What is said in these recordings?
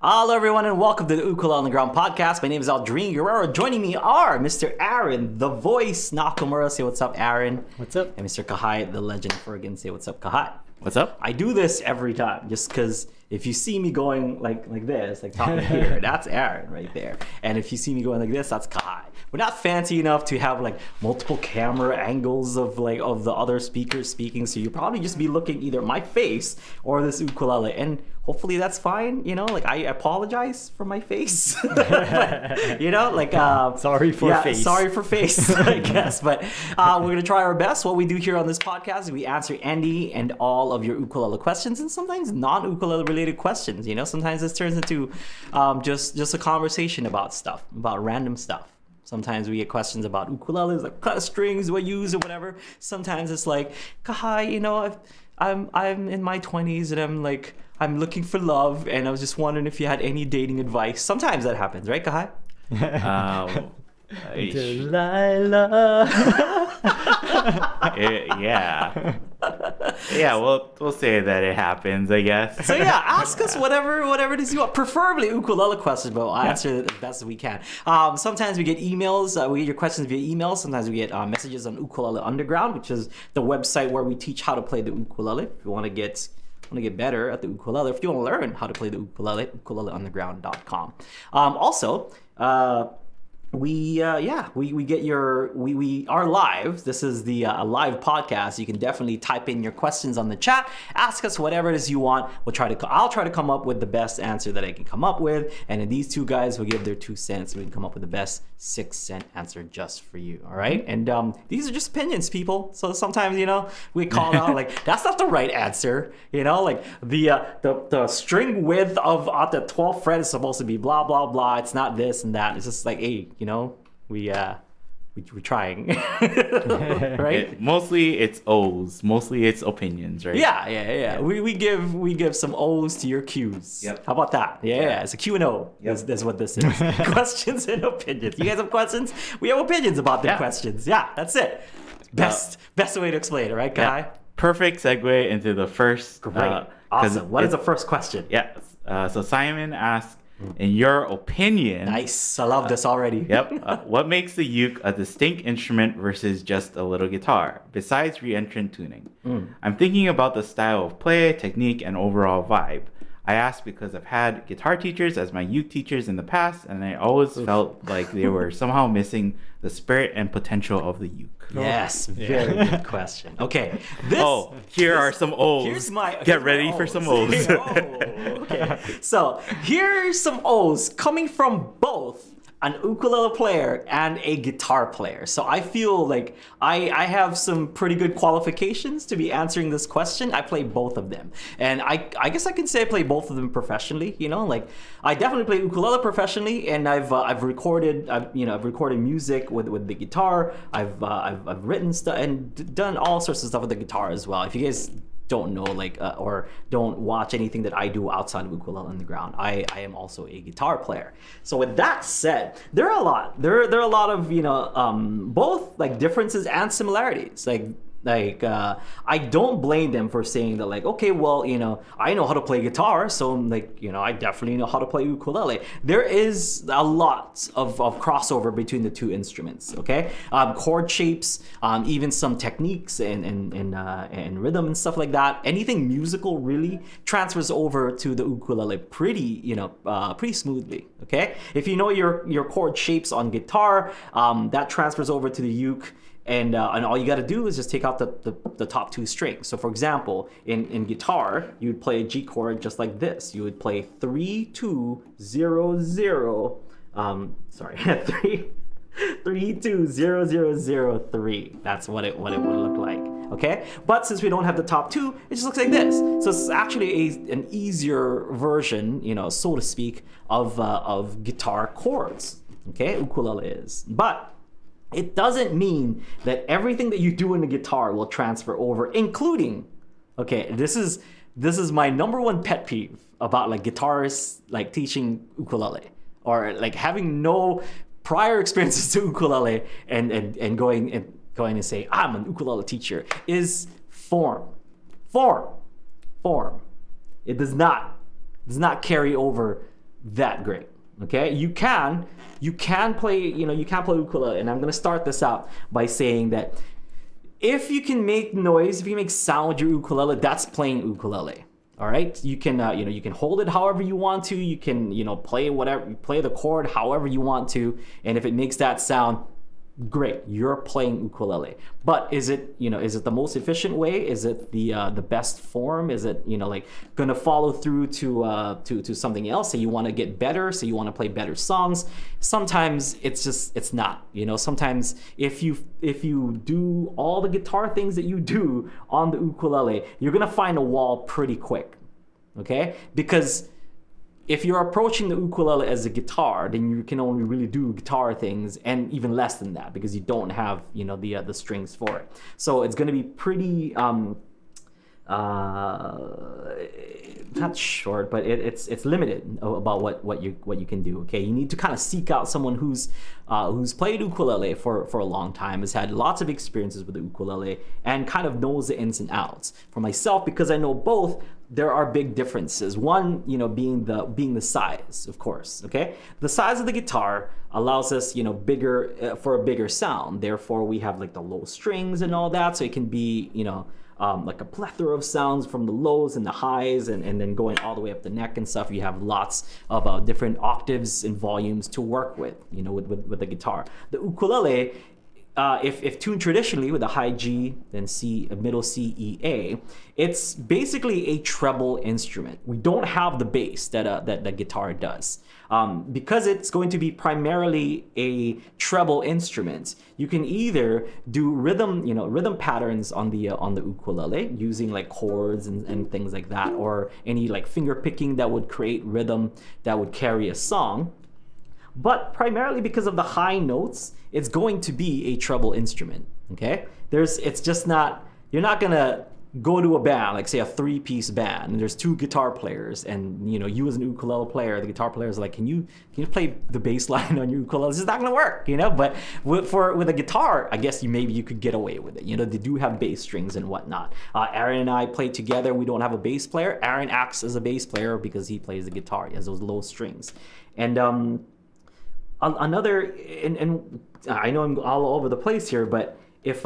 Hello, everyone, and welcome to the Ukulele on the Ground podcast. My name is Aldrin Guerrero. Joining me are Mr. Aaron, the voice, Nakamura. Say what's up, Aaron. What's up? And Mr. Kahai, the legend, Fergan. Say what's up, Kahai. What's up? I do this every time just because if you see me going like this, like talking here, that's Aaron right there. And if you see me going like this, that's Kahai. We're not fancy enough to have like multiple camera angles of the other speakers speaking, so you'll probably just be looking either my face or this ukulele, and hopefully that's fine. You know, like I apologize for my face, but, you know, like sorry for face. Sorry for face, I guess. But we're gonna try our best. What we do here on this podcast is we answer any and all of your ukulele questions, and sometimes non-ukulele related questions. You know, sometimes this turns into just a conversation about stuff, about random stuff. Sometimes we get questions about ukuleles, like what kind of strings do I use or whatever. Sometimes it's like, Kahai, you know, I'm in my 20s and I'm looking for love, and I was just wondering if you had any dating advice. Sometimes that happens, right, Kahai? Delilah. Yeah, we'll say that it happens, I guess. So yeah, ask us whatever it is you want, preferably ukulele questions, but we'll answer it as best as we can. Sometimes we get emails, we get your questions via email. Sometimes we get messages on Ukulele Underground, which is the website where we teach how to play the ukulele. If you want to get better at the ukulele, if you want to learn how to play the ukulele, ukuleleunderground.com. Also, we get our live. This is the live podcast. You can definitely type in your questions on the chat. Ask us whatever it is you want. I'll try to come up with the best answer that I can come up with, and then these two guys will give their 2 cents. We can come up with the best 6-cent answer just for you. All right, and these are just opinions, people. So sometimes, you know, we call out like that's not the right answer. You know, like the string width of at the 12th fret is supposed to be blah blah blah. It's not this and that. It's just like, hey, you know, we're trying, right? Mostly it's O's. Mostly it's opinions, right? Yeah. We give some O's to your Q's. Yep. How about that? Yeah. It's a Q and O. Yep. That's what this is. Questions and opinions. You guys have questions? We have opinions about the questions. Yeah, that's it. Best way to explain it, right, Kai? Yeah. Perfect segue into the first. Great. Awesome. What is the first question? Yeah. So Simon asked, in your opinion... Nice. I love this already. Yep. What makes the uke a distinct instrument versus just a little guitar, besides reentrant tuning? I'm thinking about the style of play, technique, and overall vibe. I ask because I've had guitar teachers as my uke teachers in the past, and I always felt like they were somehow missing the spirit and potential of the uke. Yes, very good question. Okay, here are some O's. Get ready for some O's. Okay, so here's some O's coming from both an ukulele player and a guitar player. So I feel like I have some pretty good qualifications to be answering this question. I play both of them, and I guess I can say I play both of them professionally. You know, like I definitely play ukulele professionally, and I've recorded music with the guitar. I've written stuff and done all sorts of stuff with the guitar as well. If you guys don't know or don't watch anything that I do outside of Ukulele on the Ground, I am also a guitar player. So with that said, there are a lot of, you know, both like differences and similarities. I don't blame them for saying that, like, okay, well, you know, I know how to play guitar, so like, you know, I definitely know how to play ukulele. There is a lot of crossover between the two instruments. Okay, chord shapes, even some techniques and rhythm and stuff like that. Anything musical really transfers over to the ukulele pretty smoothly. Okay, if you know your chord shapes on guitar, that transfers over to the uke. And all you got to do is just take out the top 2 strings. So for example, in guitar, you would play a G chord just like this. You would play 3 2 0 0. 3 2 0 0 0 3. That's what it would look like. Okay, but since we don't have the top 2, it just looks like this. So it's actually an easier version, you know, so to speak, of guitar chords. Okay, ukulele is, but it doesn't mean that everything that you do in the guitar will transfer over, including, okay, this is my number one pet peeve about like guitarists like teaching ukulele or like having no prior experiences to ukulele and going and say I'm an ukulele teacher is form. It does not carry over that great. Okay, you can play, you can play ukulele, and I'm gonna start this out by saying that if you can make noise, if you make sound with your ukulele, that's playing ukulele. All right, you can you can hold it however you want to. You can play the chord however you want to, and if it makes that sound, great, you're playing ukulele. But is it the most efficient way? Is it the best form? Is it gonna follow through to something else? Say you want to get better, say you want to play better songs. Sometimes it's not. Sometimes if you do all the guitar things that you do on the ukulele, you're gonna find a wall pretty quick. Okay, because if you're approaching the ukulele as a guitar, then you can only really do guitar things, and even less than that because you don't have the strings for it. So it's going to be pretty not short, but it's limited about what you can do. Okay, you need to kind of seek out someone who's played ukulele for a long time, has had lots of experiences with the ukulele, and kind of knows the ins and outs. For myself, because I know both, there are big differences. One, being the size, of course. Okay, the size of the guitar allows us, bigger for a bigger sound. Therefore, we have like the low strings and all that, so it can be, like a plethora of sounds from the lows and the highs, and then going all the way up the neck and stuff. You have lots of different octaves and volumes to work with, with the guitar. The ukulele, if tuned traditionally with a high G, then C, a middle C, E, A, it's basically a treble instrument. We don't have the bass that the guitar does. Because it's going to be primarily a treble instrument, you can either do rhythm patterns on the ukulele using like chords and things like that, or any like finger picking that would create rhythm that would carry a song. But primarily because of the high notes, it's going to be a treble instrument. Okay, it's just not, you're not gonna go to a band, like say a 3-piece band, and there's 2 guitar players, and you as an ukulele player, the guitar players are like, can you play the bass line on your ukulele? This is not gonna work, But with a guitar, I guess maybe you could get away with it. They do have bass strings and whatnot. Aaron and I play together. We don't have a bass player. Aaron acts as a bass player because he plays the guitar. He has those low strings, and another, and I know I'm all over the place here, but if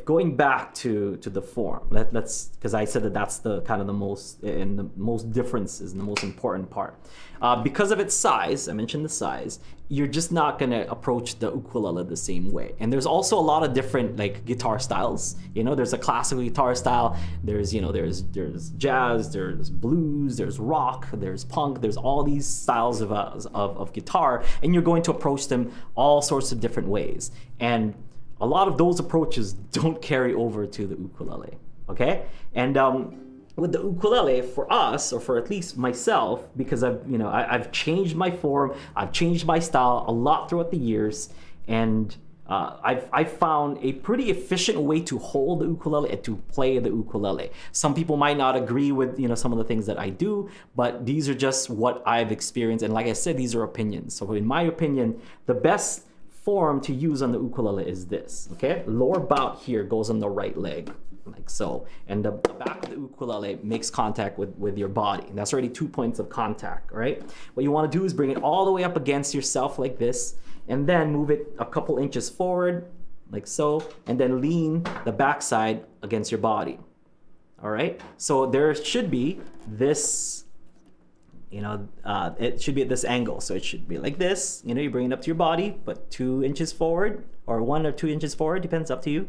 going back to the form, let's, because I said that's the kind of the most differences and the most important part. Because of its size, I mentioned the size, you're just not gonna approach the ukulele the same way. And there's also a lot of different like guitar styles. There's a classical guitar style. There's there's jazz, there's blues, there's rock, there's punk. There's all these styles of guitar, and you're going to approach them all sorts of different ways. And a lot of those approaches don't carry over to the ukulele, okay? And with the ukulele, for us, or for at least myself, because I've changed my form, I've changed my style a lot throughout the years, and I've found a pretty efficient way to hold the ukulele and to play the ukulele. Some people might not agree with some of the things that I do, but these are just what I've experienced, and like I said, these are opinions. So in my opinion, the best form to use on the ukulele is this, okay? Lower bout here goes on the right leg, like so, and the back of the ukulele makes contact with your body. And that's already 2 points of contact, all right? What you want to do is bring it all the way up against yourself like this, and then move it a couple inches forward, like so, and then lean the backside against your body, all right? So there should be this, it should be at this angle. So it should be like this. You bring it up to your body, but 2 inches forward, or 1 or 2 inches forward, depends, up to you.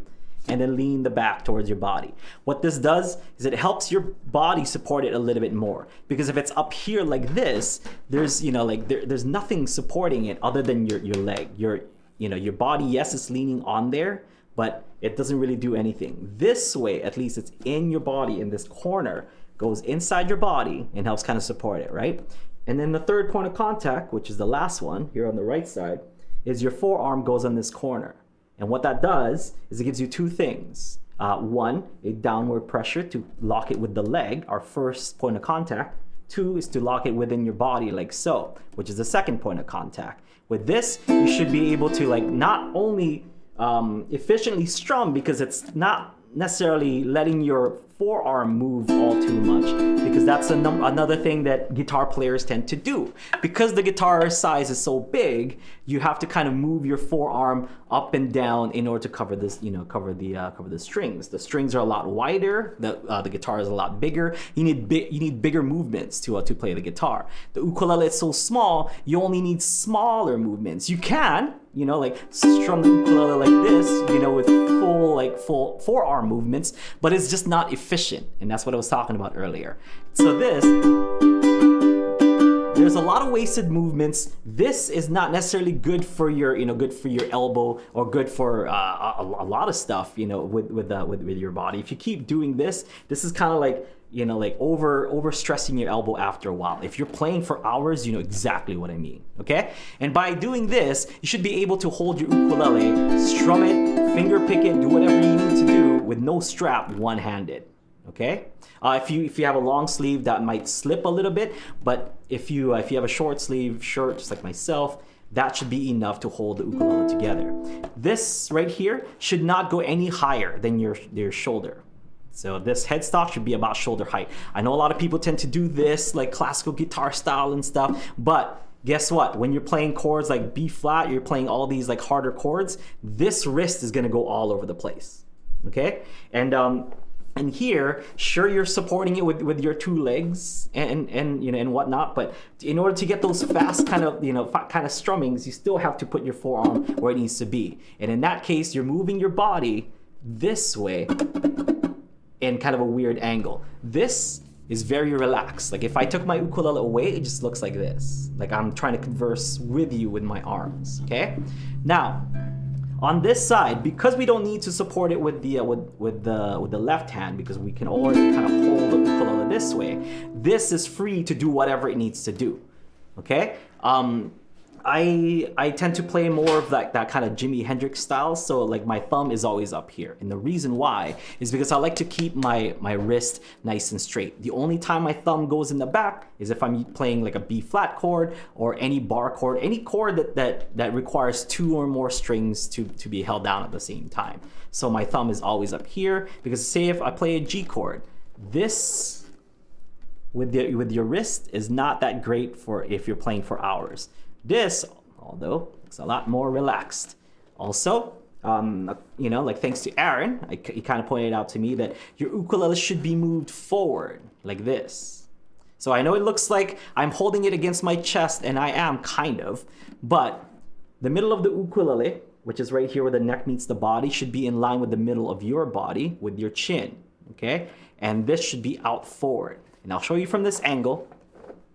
And then lean the back towards your body. What this does is it helps your body support it a little bit more. Because if it's up here like this, there's, there's nothing supporting it other than your leg. Your body, yes, it's leaning on there, but it doesn't really do anything. This way, at least it's in your body, in this corner, goes inside your body and helps kind of support it, right? And then the third point of contact, which is the last one here on the right side, is your forearm goes on this corner. And what that does is it gives you 2 things. One, a downward pressure to lock it with the leg, our first point of contact. 2 is to lock it within your body like so, which is the second point of contact. With this, you should be able to not only efficiently strum, because it's not necessarily letting your forearm move all too much, because that's another thing that guitar players tend to do. Because the guitar size is so big, you have to kind of move your forearm up and down in order to cover this, cover the strings. The strings are a lot wider. The guitar is a lot bigger. You need bigger movements to play the guitar. The ukulele is so small, you only need smaller movements. You can, like strum the ukulele like this, with full forearm movements, but it's just not efficient. And that's what I was talking about earlier. So there's a lot of wasted movements. This is not necessarily good for your, good for your elbow, or good for a lot of stuff, with your body. If you keep doing this is kind of like, over stressing your elbow after a while. If you're playing for hours, you know exactly what I mean, okay? And by doing this, you should be able to hold your ukulele, strum it, finger pick it, do whatever you need to do with no strap, one-handed, okay? If you have a long sleeve, that might slip a little bit, but if you have a short sleeve shirt, just like myself, that should be enough to hold the ukulele together. This right here should not go any higher than your shoulder. So this headstock should be about shoulder height. I know a lot of people tend to do this like classical guitar style and stuff, but guess what? When you're playing chords like B flat, you're playing all these like harder chords, this wrist is gonna go all over the place, okay? And here, sure, you're supporting it with your two legs and whatnot, but in order to get those fast kind of strummings, you still have to put your forearm where it needs to be. And in that case, you're moving your body this way in kind of a weird angle. This is very relaxed. Like if I took my ukulele away, it just looks like this. Like I'm trying to converse with you with my arms, okay? Now, on this side, because we don't need to support it with the left hand, because we can already kind of hold the ukulele this way, this is free to do whatever it needs to do, okay? I tend to play more of that kind of Jimi Hendrix style, so like my thumb is always up here. And the reason why is because I like to keep my wrist nice and straight. The only time my thumb goes in the back is if I'm playing like a B flat chord or any bar chord, any chord that requires two or more strings to be held down at the same time. So my thumb is always up here, because say if I play a G chord, this with your wrist is not that great for if you're playing for hours. This, although it's a lot more relaxed. Also, like thanks to Aaron, he kind of pointed out to me that your ukulele should be moved forward like this. So I know it looks like I'm holding it against my chest, and I am kind of, but the middle of the ukulele, which is right here where the neck meets the body, should be in line with the middle of your body with your chin, okay? And this should be out forward. And I'll show you from this angle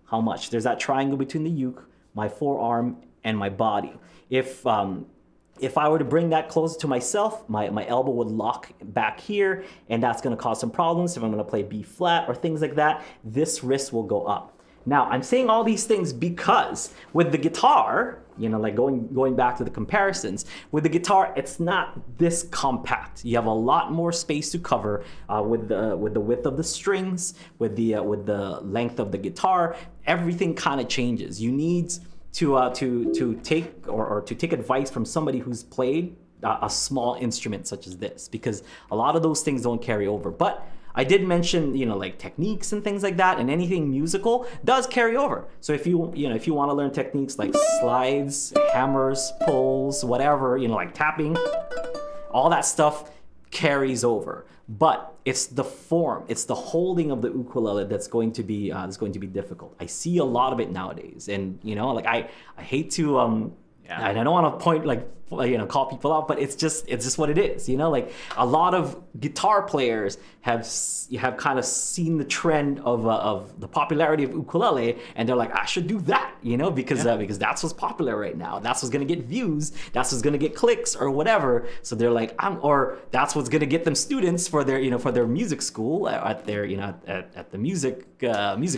how much. There's that triangle between the uke, my forearm, and my body. If I were to bring that closer to myself, my elbow would lock back here, and that's gonna cause some problems. If I'm gonna play B flat or things like that, this wrist will go up. Now, I'm saying all these things because with the guitar, like going back to the comparisons, with the guitar, it's not this compact. You have a lot more space to cover with the width of the strings, with the length of the guitar. Everything kind of changes. You need to take advice from somebody who's played a small instrument such as this, because a lot of those things don't carry over. But I did mention, like techniques and things like that, and anything musical does carry over. So if you want to learn techniques like slides, hammers, pulls, whatever, like tapping, all that stuff carries over. But it's the form, it's the holding of the ukulele that's going to be difficult. I see a lot of it nowadays, and like I hate to and I don't want to point call people out, but it's just what it is. Like a lot of guitar players have kind of seen the trend of the popularity of ukulele, and they're like, I should do that, because that's what's popular right now. That's what's gonna get views. That's what's gonna get clicks or whatever. So they're like, or that's what's gonna get them students for their music school at their at the music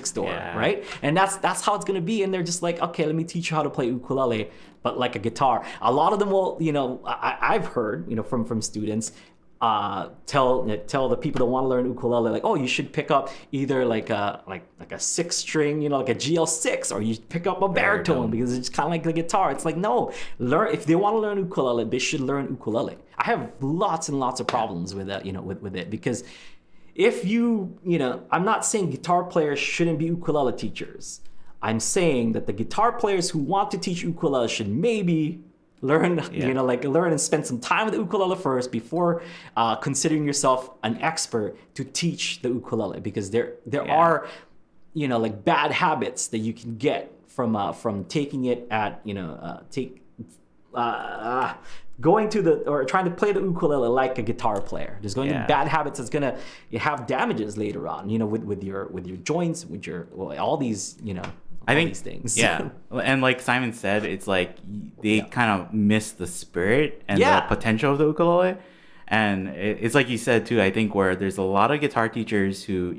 store, right? And that's how it's gonna be. And they're just like, okay, let me teach you how to play ukulele, but like a guitar. A lot of them will, I've heard, from students, tell the people that want to learn ukulele, like, oh, you should pick up either like a 6-string, like a GL6, or you pick up a baritone because it's kind of like the guitar. It's like, no, if they want to learn ukulele, they should learn ukulele. I have lots and lots of problems with that, with it, because if I'm not saying guitar players shouldn't be ukulele teachers. I'm saying that the guitar players who want to teach ukulele should maybe learn, learn and spend some time with the ukulele first before considering yourself an expert to teach the ukulele, because there are, bad habits that you can get from taking it at, going to or trying to play the ukulele like a guitar player. There's going to be bad habits that's going to have damages later on, with your joints, with your all these, I think these things. Yeah. And like Simon said, it's like they kind of miss the spirit and the potential of the ukulele. And it's like you said too, I think, where there's a lot of guitar teachers who,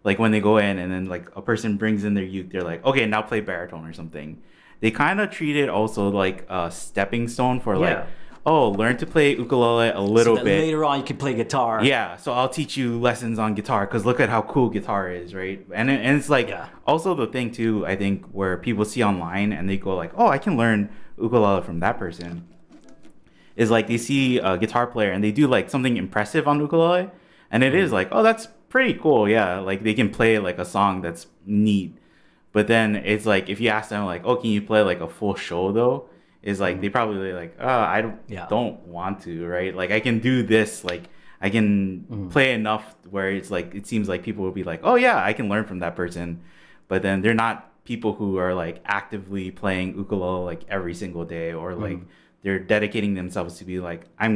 like when they go in and then like a person brings in their uke, they're like, okay, now play baritone or something. They kind of treat it also like a stepping stone for like, oh, learn to play ukulele a little so that bit. Later on, you can play guitar. Yeah, so I'll teach you lessons on guitar because look at how cool guitar is, right? And it's like also the thing too, I think, where people see online and they go like, oh, I can learn ukulele from that person. Is like they see a guitar player and they do like something impressive on ukulele, and it is like, oh, that's pretty cool. Yeah, like they can play like a song that's neat. But then it's like if you ask them like, oh, can you play like a full show though? Is like they probably like, oh, I don't want to, right? Like I can do this, like I can play enough where it's like it seems like people will be like, oh yeah, I can learn from that person. But then they're not people who are like actively playing ukulele like every single day, or like they're dedicating themselves to be like, I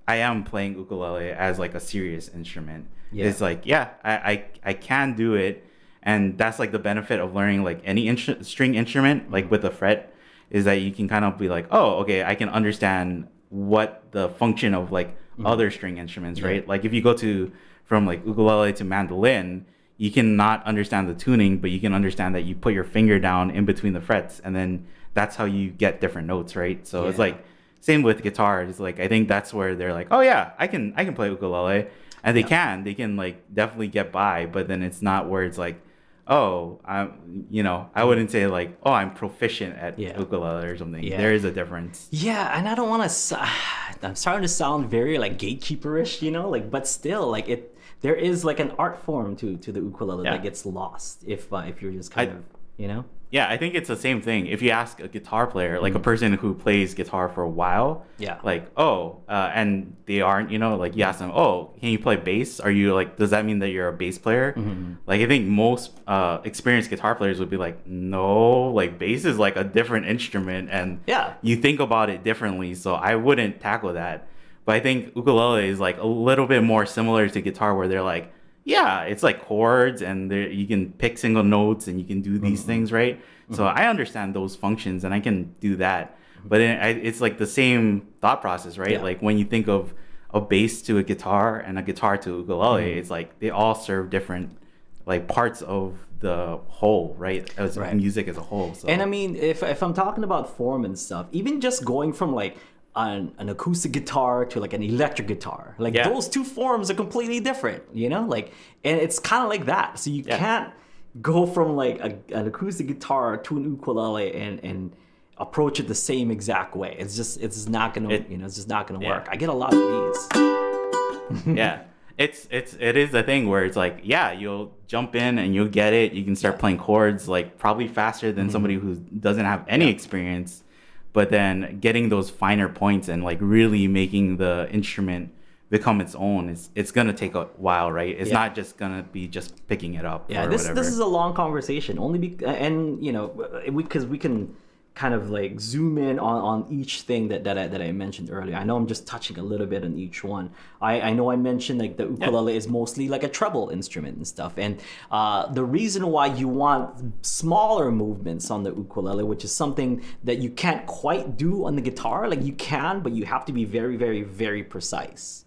am playing ukulele as like a serious instrument. Yeah. It's like, I can do it. And that's like the benefit of learning like any string instrument, like with a fret, is that you can kind of be like, oh, okay, I can understand what the function of like other string instruments, right? Like if you go from like ukulele to mandolin, you cannot understand the tuning, but you can understand that you put your finger down in between the frets, and then that's how you get different notes, right? So it's like same with guitar. It's like I think that's where they're like, oh yeah, I can play ukulele, and they can like definitely get by, but then it's not where it's like, oh, I wouldn't say like, oh, I'm proficient at ukulele or something. Yeah. There is a difference. Yeah, and I don't want to. I'm starting to sound very like gatekeeperish, but still, like there is like an art form to the ukulele that gets lost if you're just kind of. Yeah, I think it's the same thing. If you ask a guitar player, like a person who plays guitar for a while, like, and they aren't, like you ask them, oh, can you play bass? Are you like, does that mean that you're a bass player? Like, I think most experienced guitar players would be like, no, like bass is like a different instrument, and you think about it differently. So I wouldn't tackle that. But I think ukulele is like a little bit more similar to guitar, where they're like, yeah, it's like chords, and you can pick single notes, and you can do these things, right? So I understand those functions, and I can do that. But it's like the same thought process, right? Yeah. Like when you think of a bass to a guitar and a guitar to ukulele, it's like they all serve different like parts of the whole, right? As music as a whole. So. And I mean, if I'm talking about form and stuff, even just going from like an acoustic guitar to like an electric guitar, like those two forms are completely different, like, and it's kind of like that. So you can't go from like an acoustic guitar to an ukulele and approach it the same exact way. It's not gonna it's just not gonna work. I get a lot of these. It is the thing where it's like, you'll jump in and you'll get it. You can start playing chords like probably faster than somebody who doesn't have any experience. But then getting those finer points and like really making the instrument become its own, it's gonna take a while, right? It's not just gonna be just picking it up. Yeah, this is a long conversation. Because we can kind of like zoom in on each thing that I mentioned earlier. I know I'm just touching a little bit on each one. I know I mentioned like the ukulele is mostly like a treble instrument and stuff, and the reason why you want smaller movements on the ukulele, which is something that you can't quite do on the guitar, like you can, but you have to be very, very, very precise.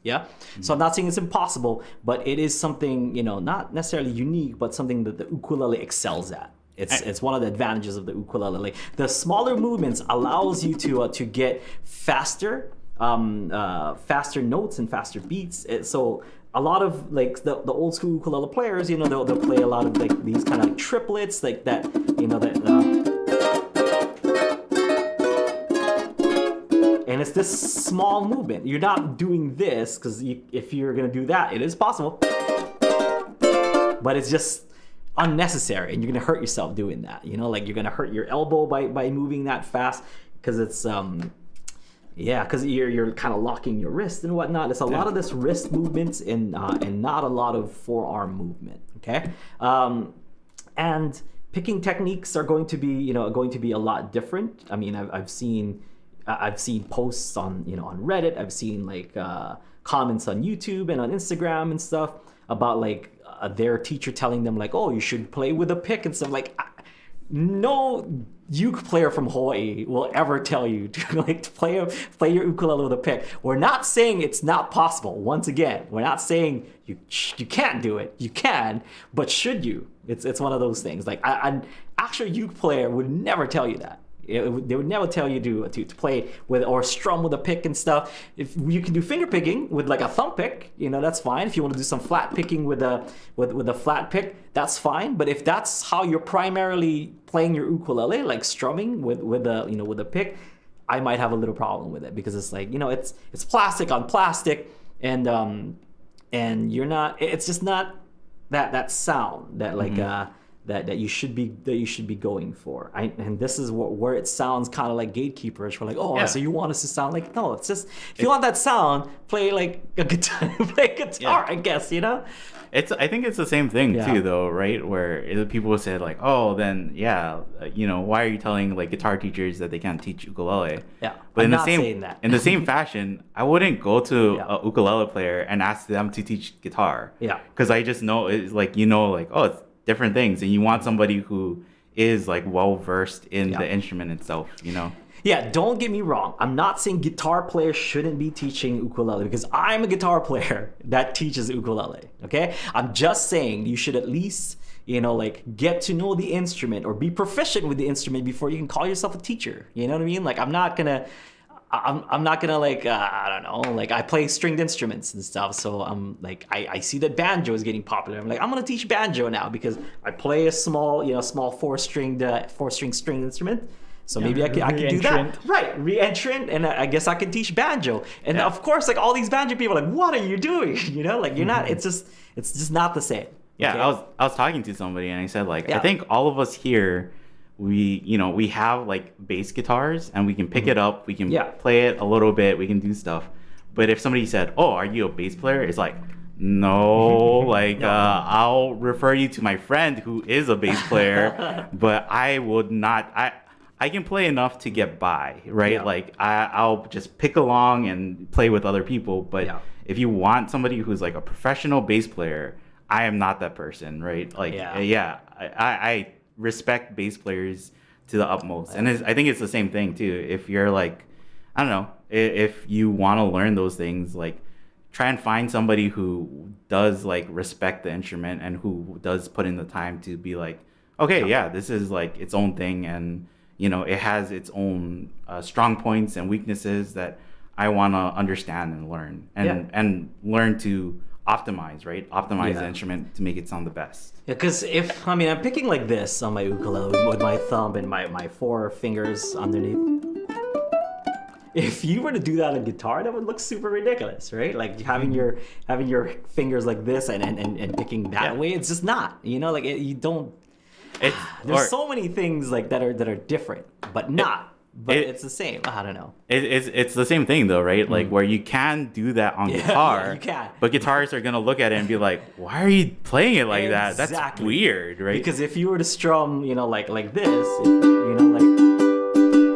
So I'm not saying it's impossible, but it is something, not necessarily unique, but something that the ukulele excels at. It's one of the advantages of the ukulele. Like the smaller movements allows you to get faster notes and faster beats. So a lot of like the old school ukulele players, they'll play a lot of like these kind of like triplets, like that, and it's this small movement. You're not doing this because if you're gonna do that, it is possible. but it's just unnecessary, and you're gonna hurt yourself doing that. You know, like you're gonna hurt your elbow by moving that fast, because it's because you're kind of locking your wrist and whatnot. It's a lot of this wrist movements and not a lot of forearm movement. Okay, and picking techniques are going to be a lot different. I mean, I've seen posts on on Reddit. I've seen like comments on YouTube and on Instagram and stuff about like their teacher telling them like, oh, you should play with a pick and stuff. Like, no uke player from Hawaii will ever tell you to play your ukulele with a pick. We're not saying it's not possible. Once again, we're not saying you can't do it. You can, but should you? It's one of those things. Like an actual uke player would never tell you that. They would never tell you to play with or strum with a pick and stuff. If you can do finger picking with like a thumb pick, that's fine. If you want to do some flat picking with a flat pick, that's fine. But if that's how you're primarily playing your ukulele, like strumming with a pick, I might have a little problem with it, because it's like it's plastic on plastic, and you're not. It's just not that sound that like. That you should be going for. And this is where it sounds kind of like gatekeepers. We're like, so you want us to sound like, no, it's just, if you want that sound, play like a guitar, I guess, I think it's the same thing too, though, right? Where people say like, oh, then why are you telling like guitar teachers that they can't teach ukulele? Yeah, but I'm saying that. In the same fashion, I wouldn't go to a ukulele player and ask them to teach guitar. Yeah, because I just know it's like it's different things, and you want somebody who is like well versed in the instrument itself. Yeah, don't get me wrong. I'm not saying guitar players shouldn't be teaching ukulele, because I'm a guitar player that teaches ukulele, okay? I'm just saying you should at least, get to know the instrument or be proficient with the instrument before you can call yourself a teacher. You know what I mean? Like, I'm not gonna like, I don't know, like I play stringed instruments and stuff. So I'm like, I see that banjo is getting popular. I'm like, I'm gonna teach banjo now because I play a small four-string string instrument. So maybe I can do that. Right, re-entrant, and I guess I can teach banjo. And of course, like all these banjo people are like, what are you doing? Like you're not. It's just not the same. Yeah, okay? I was talking to somebody and I said like, I think all of us here, we have like bass guitars and we can pick it up, we can play it a little bit, we can do stuff. But if somebody said, oh, are you a bass player? It's like, no, like I'll refer you to my friend who is a bass player, but I would not. I can play enough to get by, right? Yeah. Like I'll just pick along and play with other people. But if you want somebody who's like a professional bass player, I am not that person, right? Like I respect bass players to the utmost, and I think it's the same thing too. If you're like, I don't know, if you want to learn those things, like try and find somebody who does like respect the instrument and who does put in the time to be like, okay, this is like its own thing, and it has its own strong points and weaknesses that I want to understand and learn, and learn to optimize, right? Optimize the instrument to make it sound the best. Yeah, because I'm picking like this on my ukulele with my thumb and my four fingers underneath. If you were to do that on guitar, that would look super ridiculous, right? Like having your fingers like this and picking that way. It's just not, you don't. There's so many things like that are different, but it's the same. I don't know. It's the same thing though, right? Like where you can do that on guitar, you can. But guitarists are gonna look at it and be like, "Why are you playing it like that? That's weird, right?" Because if you were to strum, like this,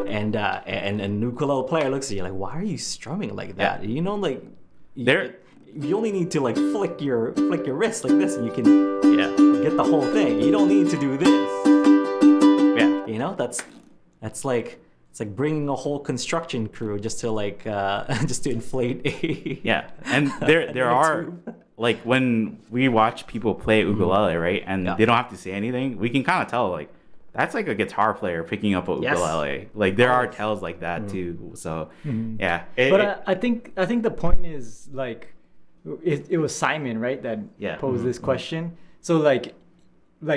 and a ukulele player looks at you like, "Why are you strumming like that?" You only need to like flick your wrist like this, and you can get the whole thing. You don't need to do this. Yeah, that's like. It's like bringing a whole construction crew just to like just to inflate a and there are like when we watch people play ukulele, right, and they don't have to say anything, we can kind of tell like that's like a guitar player picking up a ukulele. Like there are tells like that too. So I think the point is like it was Simon, right, that posed this question. So like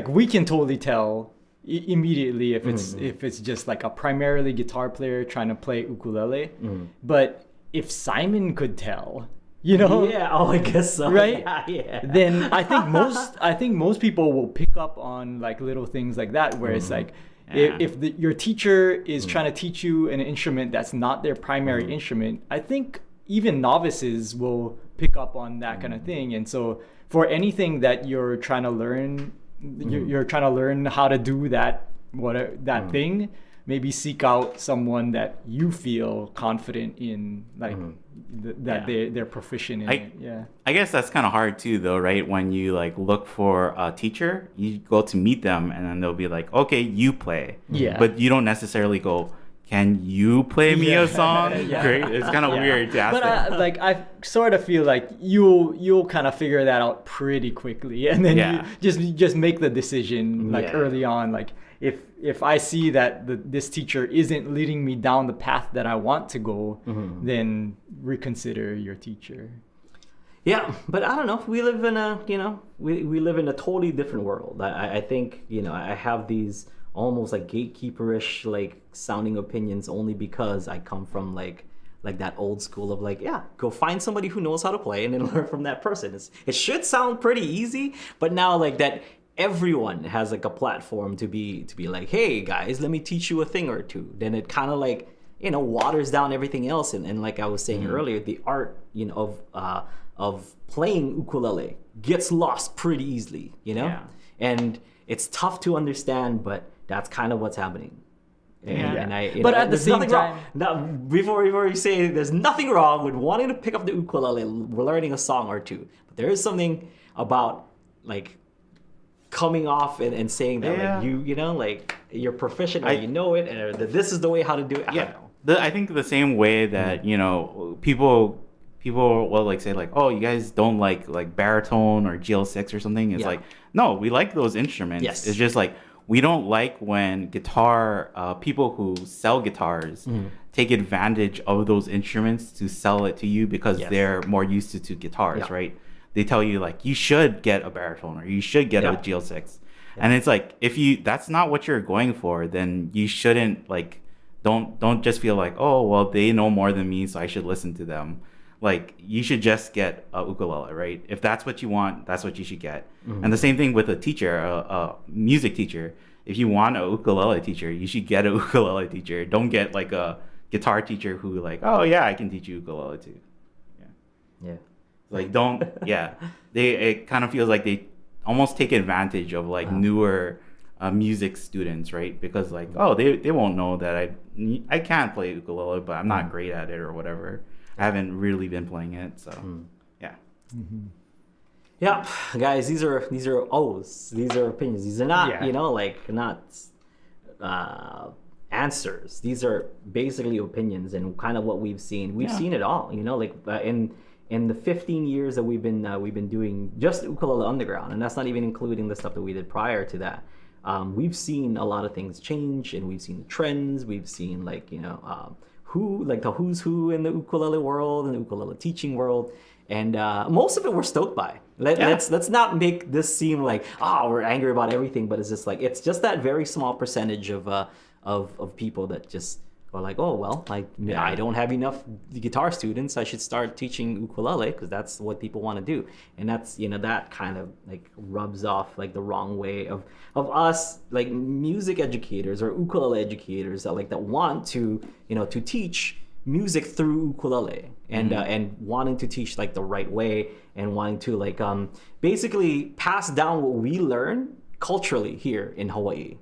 we can totally tell immediately if it's just like a primarily guitar player trying to play ukulele. But if Simon could tell, you know? Yeah. Oh, I guess so. Right? Yeah. Then I think most people will pick up on like little things like that, where it's like, if your teacher is trying to teach you an instrument that's not their primary instrument, I think even novices will pick up on that kind of thing. And so for anything that you're trying to learn, you're trying to learn how to do that thing, maybe seek out someone that you feel confident in, like that they're proficient in it. Yeah. I guess that's kind of hard too, though, right? When you like look for a teacher, you go to meet them, and then they'll be like, "Okay, you play." Yeah. But you don't necessarily go, "Can you play me a song?" Yeah. Right? It's kind of weird to ask. But I sort of feel like you'll kind of figure that out pretty quickly, and then you just make the decision like early on, like. If I see that this teacher isn't leading me down the path that I want to go, then reconsider your teacher. Yeah, but I don't know. We live in a, we live in a totally different world. I think, I have these almost like gatekeeperish like sounding opinions only because I come from like that old school of like, go find somebody who knows how to play and then learn from that person. It should sound pretty easy, but now like that. Everyone has like a platform to be like, hey guys, let me teach you a thing or two. Then it kind of like waters down everything else, and like I was saying earlier, the art of playing ukulele gets lost pretty easily, and it's tough to understand, but that's kind of what's happening. And but at the same time, now, before you say, there's nothing wrong with wanting to pick up the ukulele, learning a song or two, but there is something about like coming off and saying that like like you're proficient or you know it, and that this is the way how to do it. I don't know. I think the same way that people will like say like, oh, you guys don't like baritone or GL6 or something. It's like, no, we like those instruments. Yes. It's just like we don't like when people who sell guitars take advantage of those instruments to sell it to you because they're more used to guitars, right? They tell you like you should get a baritone or you should get a GL6, and it's like if that's not what you're going for, then you shouldn't like don't just feel like, oh well, they know more than me, so I should listen to them. Like you should just get a ukulele, right? If that's what you want, that's what you should get. And the same thing with a teacher, a music teacher. If you want a ukulele teacher, you should get a ukulele teacher. Don't get like a guitar teacher who like, oh yeah, I can teach you ukulele too. Yeah. Like it kind of feels like they almost take advantage of like newer music students, right? Because like, oh, they won't know that I can't play ukulele, but I'm not great at it or whatever. I haven't really been playing it, so yeah. Yeah, guys, these are O's. These are opinions. These are not not answers. These are basically opinions and kind of what we've seen. We've seen it all. In the 15 years that we've been doing just Ukulele Underground, and that's not even including the stuff that we did prior to that. We've seen a lot of things change, and we've seen trends. We've seen the who's who in the ukulele world and the ukulele teaching world, and most of it we're stoked by. Let's not make this seem like we're angry about everything, but it's just like it's just that very small percentage of people that just. Or like, oh well, I don't have enough guitar students. I should start teaching ukulele because that's what people want to do, and that's that kind of like rubs off like the wrong way of us like music educators or ukulele educators that want to to teach music through ukulele and wanting to teach like the right way and wanting to like basically pass down what we learn culturally here in Hawaii,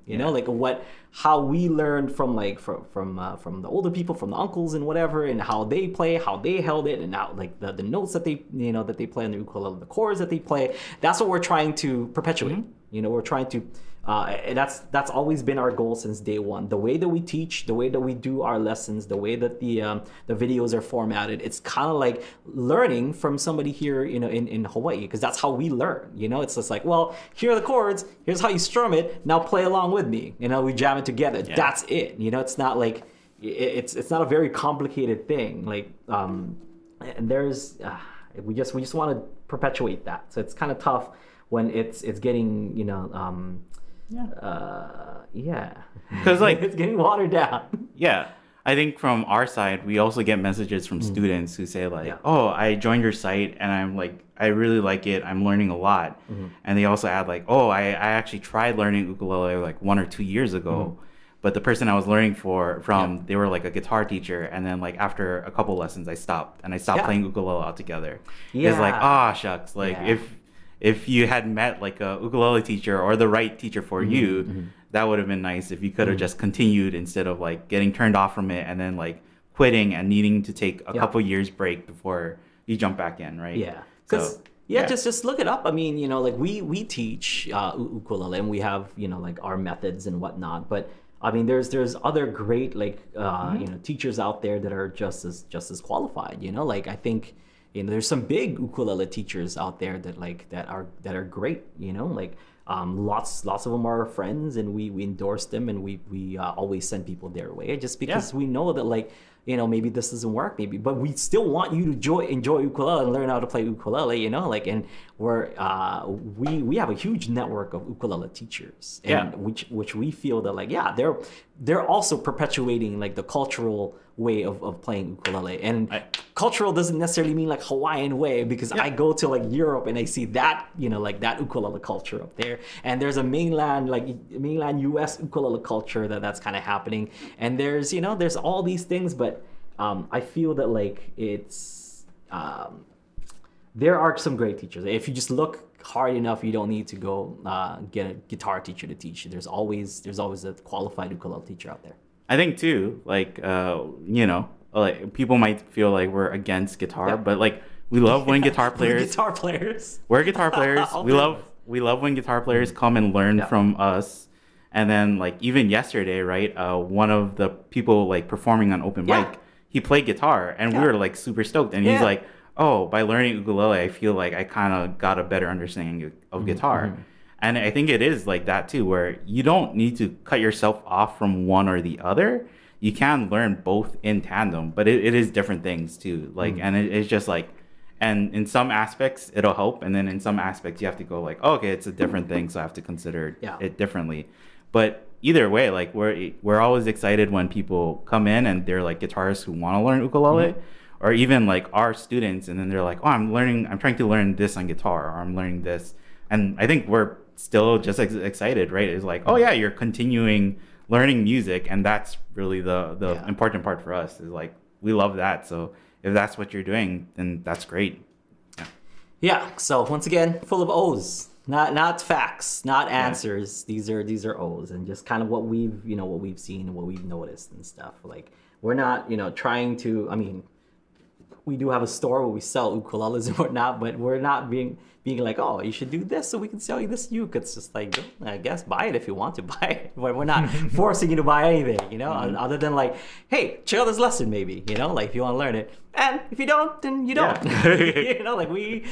how we learned from from the older people, from the uncles and whatever, and how they play, how they held it, and now like the notes that they that they play on the ukulele, the chords that they play. That's what we're trying to perpetuate. We're trying to and that's always been our goal since day one. The way that we teach, the way that we do our lessons, the way that the videos are formatted, it's kind of like learning from somebody here in Hawaii, because that's how we learn. It's just like, well, here are the chords, here's how you strum it, now play along with me, we jam it together. That's it. It's not like it's not a very complicated thing. Like and there's we just want to perpetuate that. So it's kind of tough when it's getting because like it's getting watered down. I think from our side, we also get messages from students who say like, "Oh, I joined your site and I'm like, I really like it. I'm learning a lot." And they also add like, "Oh, I actually tried learning ukulele like 1 or 2 years ago, but the person I was learning from, they were like a guitar teacher, and then like after a couple lessons, I stopped playing ukulele altogether." It's like, shucks, like if you had met like a ukulele teacher or the right teacher for you, that would have been nice if you could have just continued instead of like getting turned off from it and then like quitting and needing to take a couple years break before you jump back in, right? Yeah. Because just look it up. I mean, like we teach ukulele and we have, like our methods and whatnot. But I mean, there's other great like teachers out there that are just as qualified. Like I think there's some big ukulele teachers out there that are great. Like lots of them are our friends, and we endorse them, and we always send people their way just because we know that like maybe this doesn't work, but we still want you to enjoy ukulele and learn how to play ukulele, like, and we have a huge network of ukulele teachers, and which we feel that like they're also perpetuating like the cultural way of playing ukulele, and cultural doesn't necessarily mean like Hawaiian way, because I go to like Europe and I see that like that ukulele culture up there, and there's a mainland US ukulele culture that's kind of happening, and there's there's all these things, but I feel that like it's there are some great teachers. If you just look hard enough, you don't need to go get a guitar teacher to teach you. There's always a qualified ukulele teacher out there. I think too, like like people might feel like we're against guitar, but like we love when guitar players. We're guitar players. we love when guitar players come and learn from us. And then like even yesterday, right? One of the people like performing on open mic, he played guitar, and we were like super stoked. And he's like, "Oh, by learning ukulele, I feel like I kind of got a better understanding of guitar." And I think it is like that too, where you don't need to cut yourself off from one or the other. You can learn both in tandem, but it is different things too. Like, and it's just like, and in some aspects it'll help, and then in some aspects you have to go like, oh, okay, it's a different thing, so I have to consider it differently. But either way, like we're always excited when people come in and they're like guitarists who want to learn ukulele, or even like our students, and then they're like, oh, I'm trying to learn this on guitar, or I'm learning this, and I think we're still just excited, right? It's like, oh yeah, you're continuing learning music, and that's really the important part for us, is like we love that. So if that's what you're doing, then that's great. So once again, full of O's, not facts, not answers. These are O's, and just kind of what we've seen and what we've noticed and stuff. Like we're not trying to, I mean, we do have a store where we sell ukuleles and whatnot, but we're not being like, oh, you should do this so we can sell you this uke. It's just like, I guess buy it if you want to buy it, but we're not forcing you to buy anything, other than like, hey, check out this lesson maybe, like if you want to learn it, and if you don't, then you don't. Like we're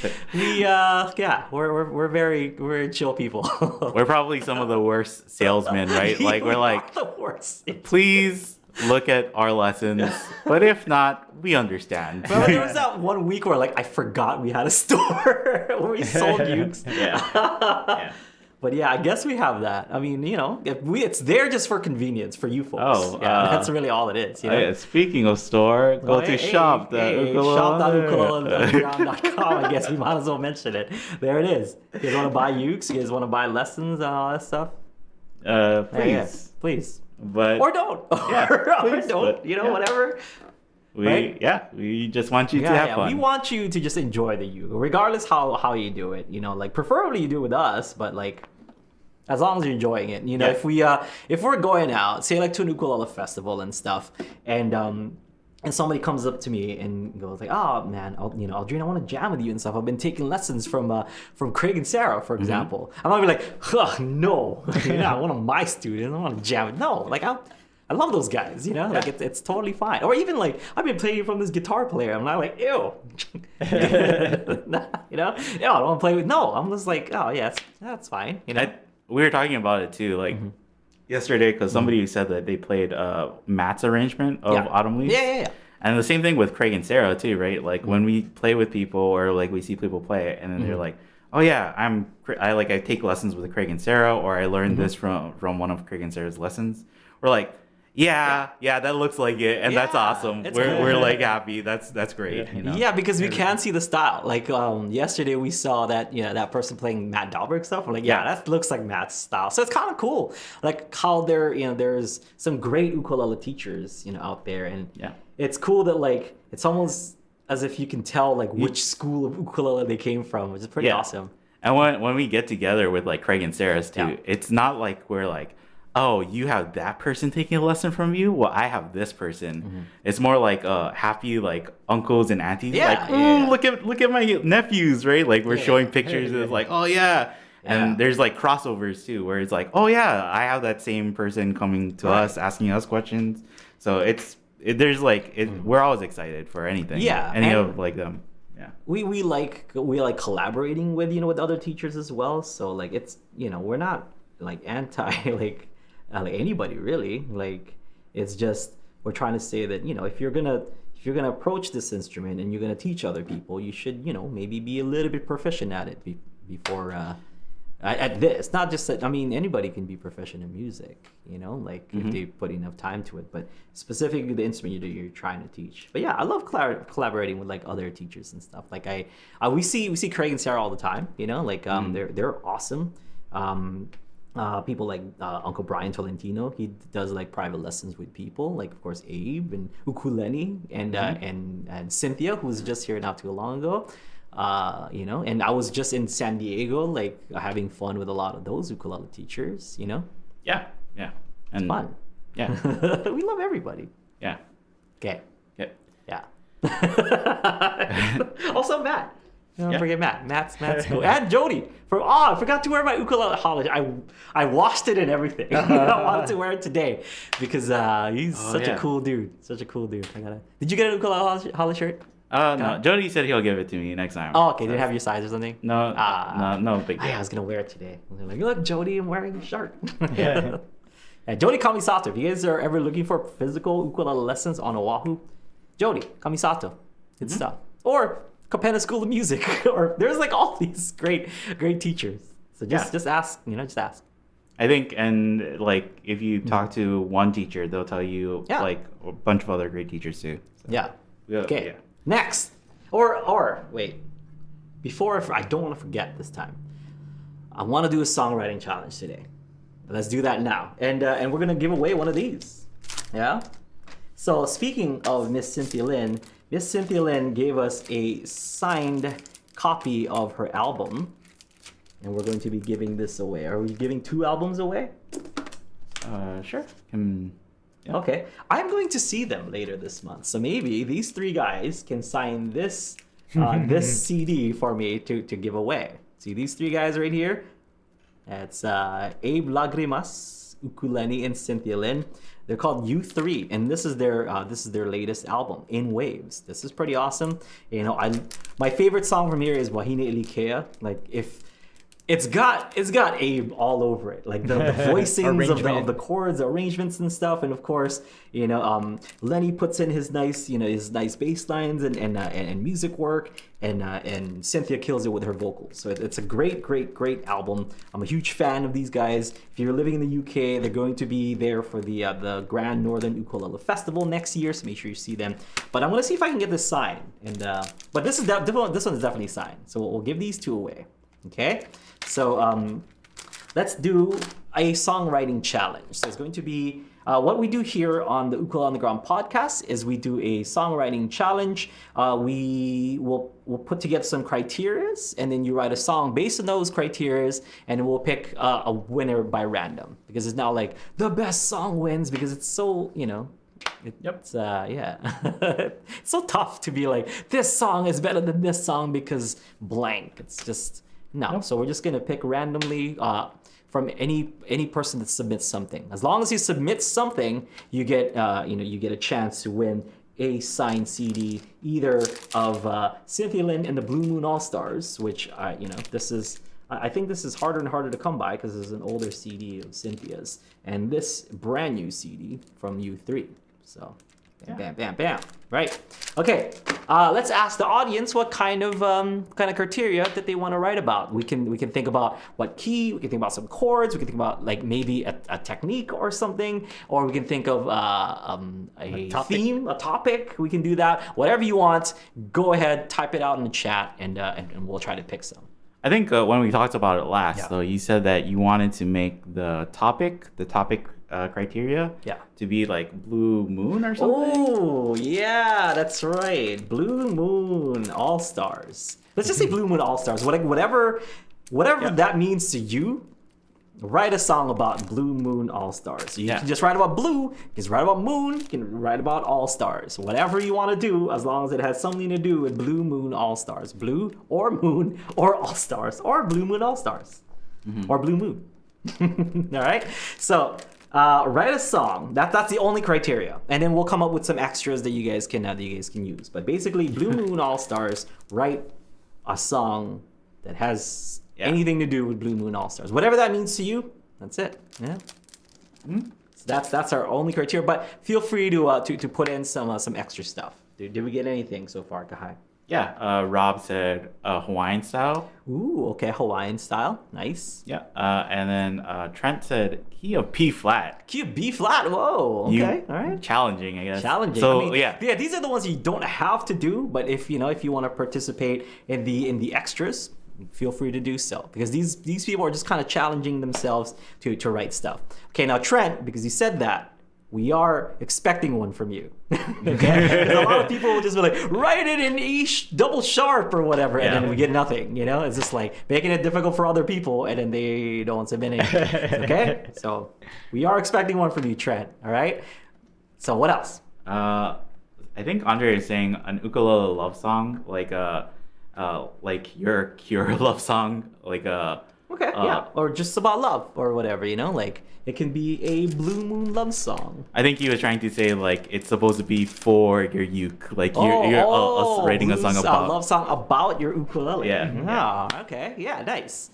chill people. We're probably some of the worst salesmen, right? Like we're like, the worst. Please look at our lessons, but if not, we understand. Well, there was that 1 week where like I forgot we had a store where we sold ukes. But I guess we have that. I mean, it's there just for convenience for you folks. That's really all it is. Speaking of store, go to shop.ukulele.com. I guess we might as well mention it. There it is. You guys want to buy ukes? You guys want to buy lessons and all that stuff? Please. But or don't. Or don't. Whatever. We just want you to have fun. We want you to just enjoy the uke, regardless how you do it. Like preferably you do it with us, but like as long as you're enjoying it. If we're going out, say like to an ukulele festival and stuff, and somebody comes up to me and goes like, "Oh man, Aldrine, I want to jam with you and stuff. I've been taking lessons from Craig and Sarah, for example." I'm not gonna be like, no, you're not one of my students. I want to jam with. No, like I love those guys, like it's totally fine. Or even like I've been playing from this guitar player. I'm not like, ew, I don't want to play with. No, I'm just like, oh yeah, that's fine. We were talking about it too, like yesterday, because somebody said that they played Matt's arrangement of Autumn Leaves. Yeah. And the same thing with Craig and Sarah too, right? Like when we play with people, or like we see people play it, and then they're like, oh yeah, I take lessons with Craig and Sarah, or I learned this from one of Craig and Sarah's lessons. We're like, Yeah, that looks like it, and that's Yeah, awesome. it's We're good. like happy. That's great. You know? Yeah, because we can see the style. Like yesterday, we saw that that person playing Matt Dahlberg stuff. We're like, yeah, that looks like Matt's style. So it's kind of cool, like how there's some great ukulele teachers out there, and it's cool that like it's almost as if you can tell like which school of ukulele they came from, which is pretty awesome. And when we get together with like Craig and Sarah's too, it's not like we're like, oh, you have that person taking a lesson from you? Well, I have this person. Mm-hmm. It's more like happy like uncles and aunties. Like, look at my nephews, right? Like we're showing pictures of like, oh yeah. And there's like crossovers too, where it's like, oh yeah, I have that same person coming to us, asking us questions. So there's like, we're always excited for anything. Yeah. Any of like them. Yeah. We like collaborating with, with other teachers as well. So like it's, we're not like anti like anybody really. Like it's just we're trying to say that if you're gonna approach this instrument and you're gonna teach other people, you should maybe be a little bit proficient at it before at this. Not just that, I mean, anybody can be proficient in music, like if they put enough time to it, but specifically the instrument you're trying to teach. But yeah, I love collaborating with like other teachers and stuff. Like we see Craig and Sarah all the time, like they're awesome. People like Uncle Brian Tolentino, he does like private lessons with people, like of course Abe and Ukulele and Cynthia, who was just here not too long ago. And I was just in San Diego, like having fun with a lot of those ukulele teachers. Yeah, and it's fun. Yeah, we love everybody. Yeah. Okay. Yeah. Also, Matt. Don't forget Matt. Matt's cool. And Jody. I forgot to wear my ukulele holly. I washed it and everything. I wanted to wear it today because he's such a cool dude. Such a cool dude. Did you get an ukulele holly shirt? No. Jody said he'll give it to me next time. Oh, okay. Did it have your size or something? No, no big deal. I was gonna wear it today. They're like, look, Jody, I'm wearing your shirt. Yeah, Jody Kamisato. If you guys are ever looking for physical ukulele lessons on Oahu, Jody Kamisato. Good stuff. Or Kapena School of Music. Or there's like all these great teachers. So just ask. Just ask. I think, and like if you talk to one teacher, they'll tell you like a bunch of other great teachers too. So. Yeah. Okay. Yeah. Next, or wait, I don't want to forget this time. I want to do a songwriting challenge today. Let's do that now, and we're gonna give away one of these. Yeah. So speaking of Miss Cynthia Lynn gave us a signed copy of her album, and we're going to be giving this away. Are we giving 2 albums away? Sure. Okay, I'm going to see them later this month, so maybe these 3 guys can sign this this CD for me to give away. See these 3 guys right here? That's Abe Lagrimas, Ukulele, and Cynthia Lynn. They're called U3, and this is their latest album, In Waves. This is pretty awesome. My favorite song from here is Wahine Ilikea. Like It's got Abe all over it, like the voicings of the chords, the arrangements and stuff, and of course, Lenny puts in his nice bass lines and music work, and Cynthia kills it with her vocals. So it's a great album. I'm a huge fan of these guys. If you're living in the UK, they're going to be there for the Grand Northern Ukulele Festival next year, so make sure you see them. But I'm gonna see if I can get this signed, but this one is definitely signed. So we'll give these 2 away. Okay, so let's do a songwriting challenge. So it's going to be what we do here on the Ukulele on the Ground podcast is we do a songwriting challenge. We'll put together some criterias, and then you write a song based on those criterias, and we'll pick a winner by random, because it's not like the best song wins, because it's so it's it's so tough to be like this song is better than this song because blank. It's just no. So we're just gonna pick randomly from any person that submits something. As long as you submit something, you get you get a chance to win a signed CD, either of Cynthia Lynn and the Blue Moon All Stars, which this is. I think this is harder and harder to come by because there's an older CD of Cynthia's, and this brand new CD from U3. So Bam, bam, bam, bam. Right. Okay. Let's ask the audience what kind of criteria that they want to write about. We can think about what key. We can think about some chords. We can think about like maybe a technique or something, or we can think of a theme, a topic. We can do that. Whatever you want. Go ahead, type it out in the chat, and we'll try to pick some. I think when we talked about it last, though, you said that you wanted to make the topic criteria to be like Blue Moon or something. Oh, yeah, that's right. Blue Moon All Stars. Let's just say Blue Moon All Stars. Whatever that means to you, write a song about Blue Moon All Stars. You can just write about blue, you can write about moon, you can write about all stars. Whatever you want to do, as long as it has something to do with Blue Moon All Stars. Blue or moon or all stars or Blue Moon All Stars or Blue Moon. All right? So write a song. That's the only criteria, and then we'll come up with some extras that you guys can use. But basically, Blue Moon All Stars. Write a song that has anything to do with Blue Moon All Stars. Whatever that means to you, that's it. Yeah. So that's our only criteria. But feel free to put in some extra stuff. Did we get anything so far, Kahai? Yeah. Rob said Hawaiian style. Ooh, okay, Hawaiian style. Nice. Yeah. And then Trent said key of B flat. Key of B flat. Whoa. Okay. All right. Challenging, I guess. Challenging. So I mean, these are the ones you don't have to do, but if you want to participate in the extras, feel free to do so, because these people are just kind of challenging themselves to write stuff. Okay, now Trent, because you said that, we are expecting one from you. Okay, a lot of people will just be like, write it in E double sharp or whatever, and then we get nothing. It's just like making it difficult for other people, and then they don't submit anything. Okay, so we are expecting one from you, Trent. All right. So what else? I think Andre is saying an ukulele love song, like your love song, or just about love or whatever, like it can be a Blue Moon love song. I think he was trying to say like it's supposed to be for your uke, like you're writing a song about love song about your ukulele. Yeah. Okay. Yeah. Nice.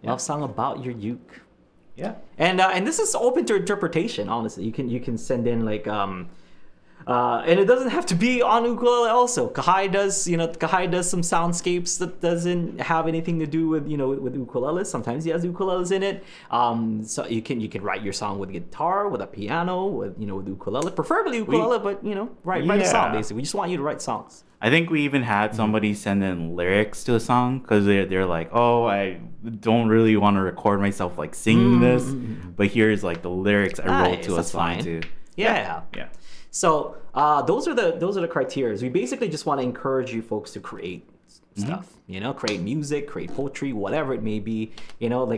Love song about your uke. Yeah. And this is open to interpretation. Honestly, you can send in like and it doesn't have to be on ukulele also. Kahai does some soundscapes that doesn't have anything to do with with ukuleles. Sometimes he has ukuleles in it. So you can write your song with guitar, with a piano, with ukulele, preferably ukulele, but write a song basically. We just want you to write songs. I think we even had somebody send in lyrics to a song because they're like, oh, I don't really want to record myself like singing this, but here's like the lyrics I wrote to a song too. Yeah. So those are the criteria. We basically just want to encourage you folks to create stuff. Create music, create poetry, whatever it may be. So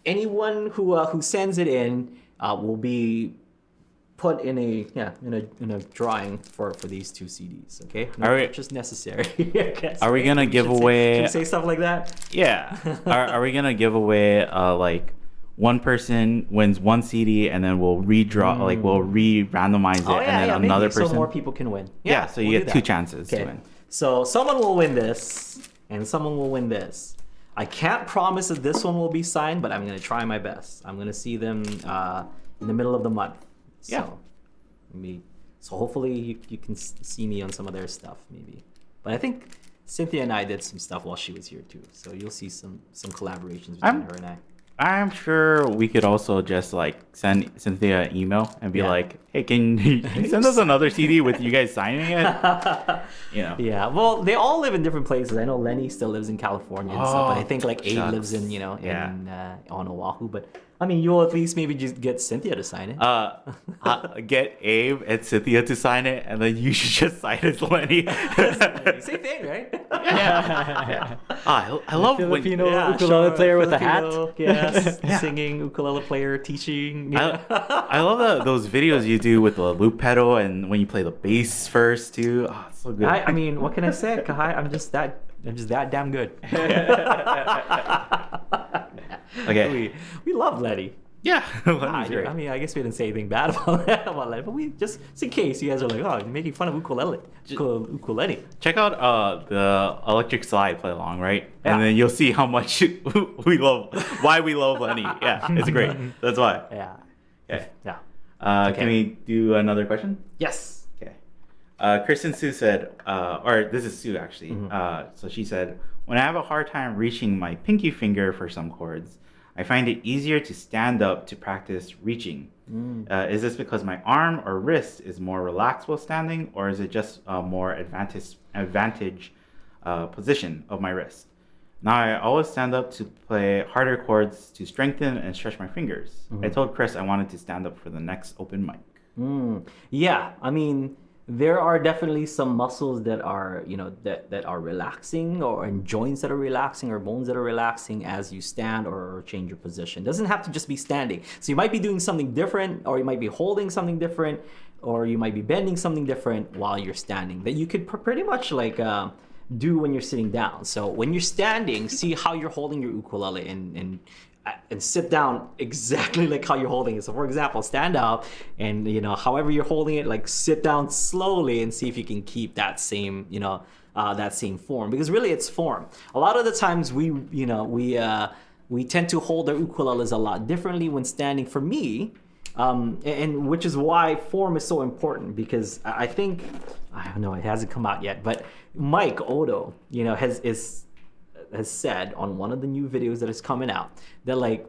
anyone who sends it in will be put in a drawing for these 2 CDs. Okay, no purchase necessary. I guess. Are we gonna give away? Should we say stuff like that? Yeah. Are we gonna give away like? One person wins 1 CD, and then we'll redraw, like we'll re-randomize it, and then another person. So more people can win. Yeah, so you get 2 chances to win. So someone will win this, and someone will win this. I can't promise that this one will be signed, but I'm gonna try my best. I'm gonna see them in the middle of the month. So, so hopefully you can see me on some of their stuff, maybe. But I think Cynthia and I did some stuff while she was here too, so you'll see some collaborations between her and I. I'm sure we could also just like send Cynthia an email and be like, hey, can you send us another CD with you guys signing it? Yeah, well, they all live in different places. I know Lenny still lives in California and stuff, but I think like Abe lives in, on Oahu. But I mean, you'll at least maybe just get Cynthia to sign it. Get Abe and Cynthia to sign it, and then you should just sign it, Lenny. Same thing, right? Yeah. I love Filipino ukulele player with a hat. Yes, singing, ukulele player, teaching. I love those videos you do with the loop pedal and when you play the bass first too. Oh, it's so good. I mean, what can I say, Kahai? I'm just that damn good. Okay. We love Letty. Yeah. I mean, I guess we didn't say anything bad about Letty, but we just in case you guys are like, oh, you're making fun of ukulele. Check out the Electric Slide play along, right? Yeah. And then you'll see how much why we love Lenny. Yeah, it's great. That's why. Yeah. Okay. Yeah. Can we do another question? Yes. Okay. Kristen Sue said, or this is Sue actually. So she said, when I have a hard time reaching my pinky finger for some chords, I find it easier to stand up to practice reaching. Is this because my arm or wrist is more relaxed while standing, or is it just a more advantage position of my wrist? Now I always stand up to play harder chords to strengthen and stretch my fingers. I told Chris I wanted to stand up for the next open mic. Yeah, I mean, there are definitely some muscles that are, that are relaxing, or and joints that are relaxing, or bones that are relaxing as you stand or change your position. It doesn't have to just be standing. So you might be doing something different, or you might be holding something different, or you might be bending something different while you're standing that you could pretty much do when you're sitting down. So when you're standing, see how you're holding your ukulele and sit down exactly like how you're holding it. So for example, stand up and however you're holding it, like sit down slowly and see if you can keep that same that same form, because really it's form. A lot of the times we tend to hold our ukuleles a lot differently when standing. For me, and which is why form is so important, because I think, I don't know, it hasn't come out yet, but Mike Odo, has said on one of the new videos that is coming out that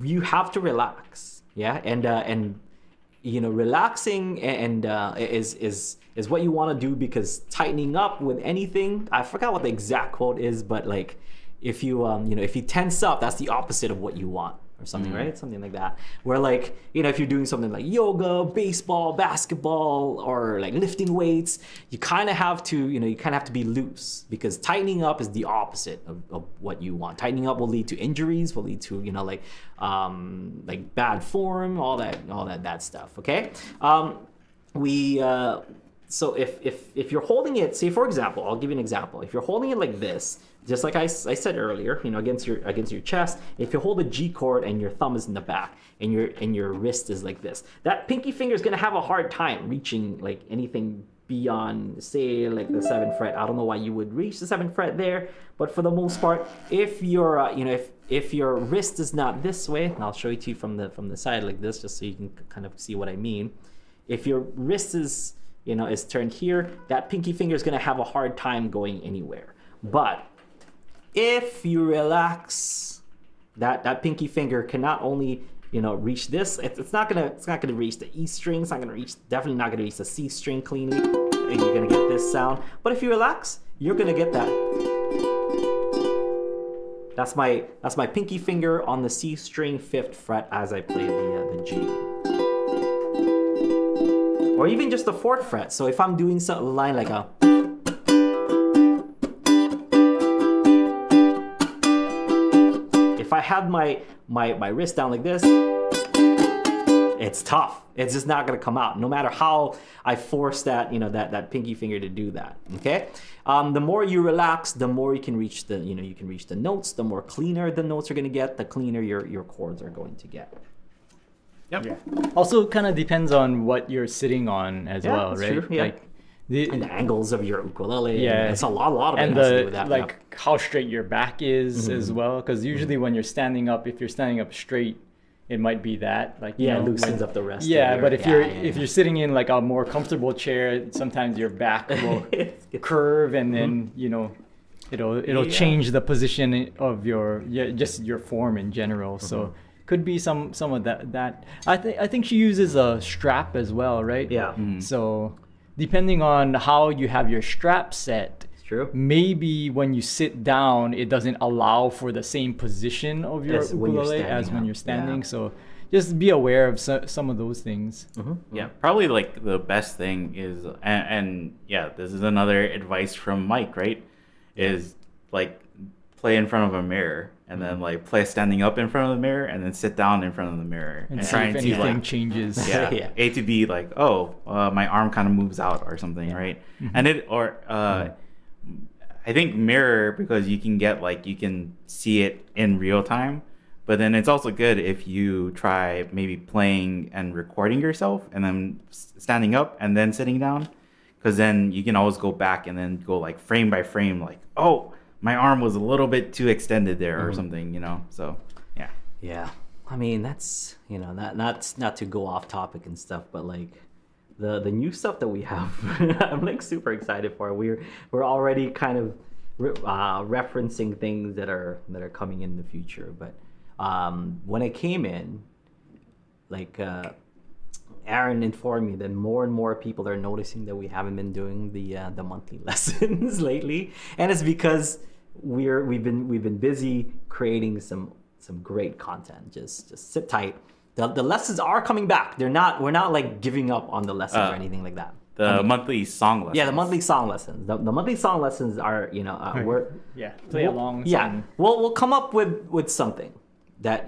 you have to relax, and relaxing and is what you want to do, because tightening up with anything, I forgot what the exact quote is, but if you tense up, that's the opposite of what you want, or something, right? Something like that. Where if you're doing something like yoga, baseball, basketball, or lifting weights, you kind of have to be loose, because tightening up is the opposite of what you want. Tightening up will lead to injuries, will lead to bad form, all that bad stuff. Okay. So if you're holding it, say for example, I'll give you an example. If you're holding it like this, just like I said earlier, against your chest, if you hold a G chord and your thumb is in the back and your wrist is like this, that pinky finger is gonna have a hard time reaching anything beyond, say, the 7th fret. I don't know why you would reach the 7th fret there, but for the most part, if your if your wrist is not this way, and I'll show it to you from the side like this, just so you can kind of see what I mean. If your wrist is is turned here, that pinky finger is gonna have a hard time going anywhere. But if you relax, that pinky finger can not only reach this, it's not gonna reach the E string, it's definitely not gonna reach the C string cleanly, and you're gonna get this sound. But if you relax, you're gonna get that. That's my pinky finger on the C string 5th fret as I play the G. Or even just the 4th fret. So if I'm doing a line like a, if I have my wrist down like this, it's tough. It's just not gonna come out, no matter how I force that that pinky finger to do that. Okay. The more you relax, the more you can reach the the notes. The more cleaner the notes are gonna get, the cleaner your chords are going to get. Yep. Yeah. Also, kind of depends on what you're sitting on as well, that's right? True. Yeah. And the angles of your ukulele. Yeah, it's a lot of it and has to do with that. how straight your back is as well. Because usually when you're standing up, if you're standing up straight, it might be that it loosens up the rest. Yeah, but if you're sitting in a more comfortable chair, sometimes your back will curve, and then it'll change the position of your your form in general. So could be some of that. I think she uses a strap as well, right? Yeah. So depending on how you have your strap set, it's true. Maybe when you sit down, it doesn't allow for the same position of your ukulele as when you're standing. Yeah. So just be aware of some of those things. Yeah, probably the best thing is, and yeah, this is another advice from Mike, right? Is play in front of a mirror, and then play standing up in front of the mirror, and then sit down in front of the mirror and try and see if anything changes. Yeah, A to B, my arm kind of moves out or something, right? And I think mirror, because you can get you can see it in real time, but then it's also good if you try maybe playing and recording yourself and then standing up and then sitting down, because then you can always go back and then go frame by frame, my arm was a little bit too extended there or something, so yeah. I mean, that's not to go off topic and stuff, but like the new stuff that we have, I'm like super excited for. We're already kind of referencing things that are coming in the future. But when I came in, like Aaron informed me that more and more people are noticing that we haven't been doing the monthly lessons lately, and it's because we've been busy creating some great content. Just sit tight. The lessons are coming back. We're not like giving up on the lessons or anything like that. The monthly song lessons. Yeah, the monthly song lessons. The monthly song lessons are, play along. Yeah, we'll come up with something that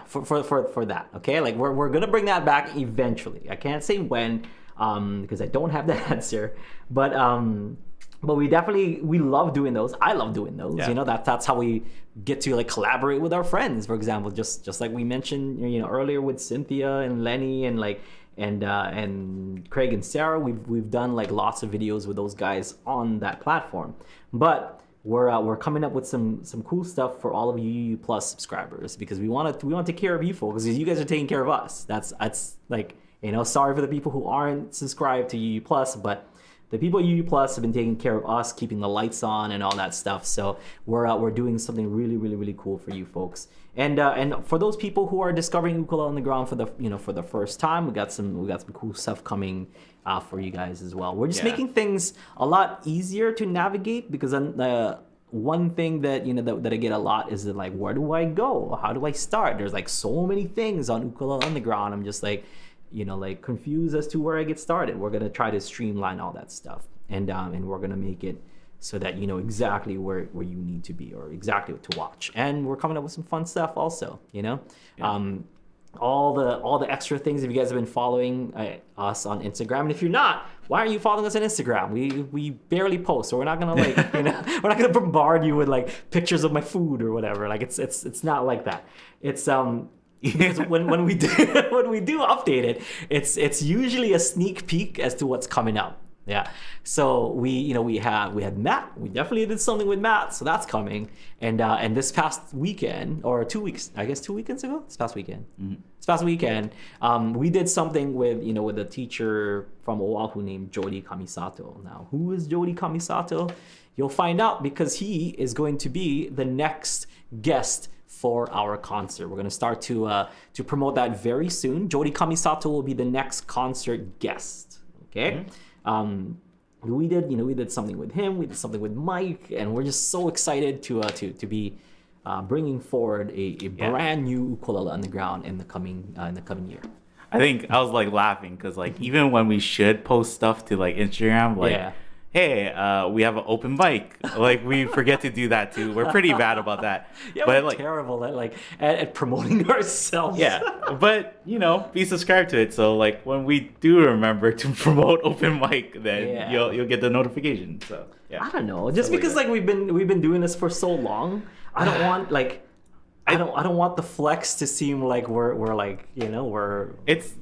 for that. Okay, like we're gonna bring that back eventually. I can't say when, because I don't have the answer, but we love doing those. I love doing those. Yeah. That's how we get to like collaborate with our friends. For example, just like we mentioned, earlier with Cynthia and Lenny and like and Craig and Sarah, we've done like lots of videos with those guys on that platform. But we're coming up with some cool stuff for all of you UU Plus subscribers, because we want to take care of you folks, because you guys are taking care of us. That's like, sorry for the people who aren't subscribed to UU Plus, but the people at UU Plus have been taking care of us, keeping the lights on and all that stuff. So we're doing something really, really, really cool for you folks. And for those people who are discovering Ukulele on the Ground for the first time, we got some cool stuff coming for you guys as well. We're just making things a lot easier to navigate, because one thing that that I get a lot is that, like, where do I go? How do I start? There's like so many things on Ukulele on the Ground. I'm just like, like confused as to where I get started. We're gonna try to streamline all that stuff, and we're gonna make it so that you know exactly where you need to be, or exactly what to watch. And we're coming up with some fun stuff also. All the extra things. If you guys have been following us on Instagram, and if you're not, why aren't you following us on Instagram? We barely post, so we're not gonna like we're not gonna bombard you with like pictures of my food or whatever. Like it's not like that. It's because when we do update it, it's usually a sneak peek as to what's coming up. Yeah. So we had Matt. We definitely did something with Matt, so that's coming. And this past weekend, or 2 weeks, I guess 2 weekends ago, this past weekend. Mm-hmm. This past weekend, we did something with a teacher from Oahu named Jody Kamisato. Now, who is Jody Kamisato? You'll find out, because he is going to be the next guest for our concert. We're going to start to promote that very soon. Jody Kamisato will be the next concert guest. Okay. Mm-hmm. We did something with him. We did something with Mike, and we're just so excited to be bringing forward a brand new Ukulele on the Ground in the coming year. I think I was like laughing because like even when we should post stuff to like Instagram, like. Hey, we have an open mic. Like, we forget to do that too. We're pretty bad about that. Yeah, but we're terrible at promoting ourselves. Yeah, but be subscribed to it. So like when we do remember to promote open mic, then you'll get the notification. So yeah. I don't know. Just because like we've been doing this for so long, I don't want like I don't want the flex to seem like we're like it's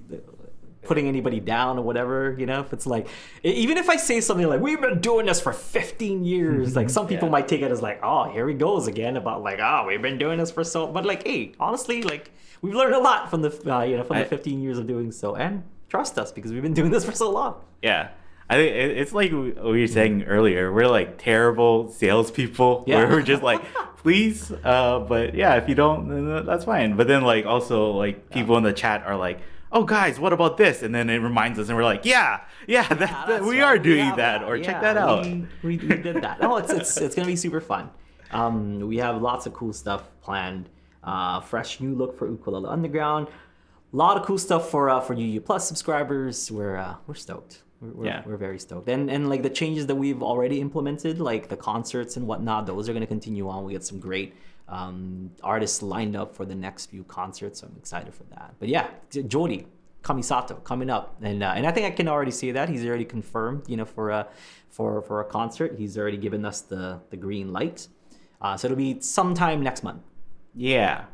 putting anybody down or whatever, if it's like, even if I say something like, we've been doing this for 15 years, like some people might take it as like, oh, here he goes again about like, oh, we've been doing this for so, but like, hey, honestly, like we've learned a lot from the 15 years of doing so, and trust us, because we've been doing this for so long. Yeah. I think it's like we were saying earlier, we're like terrible salespeople. Yeah. Where we're just like, please, but yeah, if you don't, then that's fine. But then like also like people in the chat are like, oh guys, what about this? And then it reminds us, and we're like, we are doing that, or check that out. We did that. Oh, it's gonna be super fun. We have lots of cool stuff planned. Fresh new look for Ukulele Underground. A lot of cool stuff for UU Plus subscribers. We're stoked. We're very stoked. And like the changes that we've already implemented, like the concerts and whatnot, those are gonna continue on. We get some great artists lined up for the next few concerts, so I'm excited for that. But yeah, Jody Kamisato coming up, and I think I can already see that he's already confirmed, for a concert. He's already given us the green light, so it'll be sometime next month. Yeah,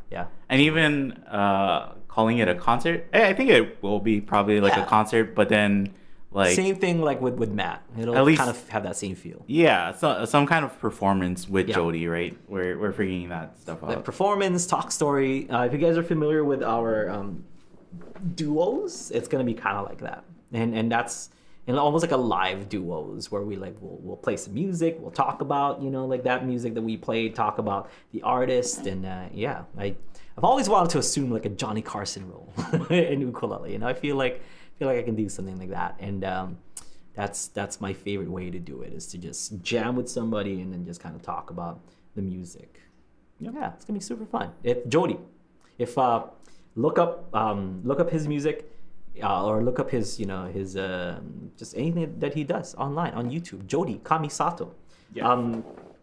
and even calling it a concert, I think it will be probably like a concert, but then Like same thing like with Matt. It'll at least, kind of have that same feel. Yeah, so some kind of performance with Yeah. Jody, right? We're figuring that stuff out. Like performance, talk story. If you guys are familiar with our duos, it's gonna be kind of like that, and that's almost like a live duos where we like we'll play some music, we'll talk about like that music that we played, talk about the artist, and yeah, I've always wanted to assume like a Johnny Carson role in ukulele. I feel like I can do something like that, and that's my favorite way to do it, is to just jam with somebody and then just kind of talk about the music. Yeah, it's gonna be super fun. Jody, if look up his music, or look up his his just anything that he does online on YouTube. Jody Kamisato. Yeah.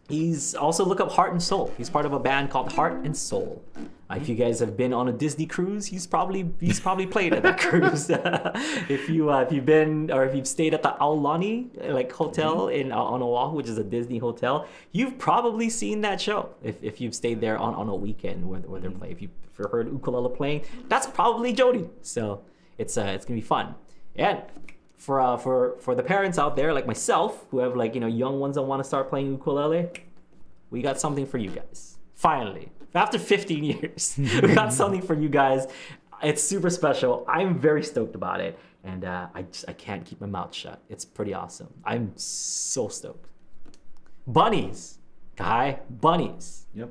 He's also look up Heart and Soul. He's part of a band called Heart and Soul. If you guys have been on a Disney cruise, he's probably played at that cruise. if you've been, or if you've stayed at the Aulani hotel on Oahu, which is a Disney hotel, you've probably seen that show. If you've stayed there on a weekend where they're playing, if you've heard ukulele playing, that's probably Jody. So it's gonna be fun. And for the parents out there like myself who have young ones that want to start playing ukulele, we got something for you guys. Finally, after 15 years, we got something for you guys. It's super special. I'm very stoked about it, and I can't keep my mouth shut. It's pretty awesome. I'm so stoked. Bunnies, bunnies. Yep.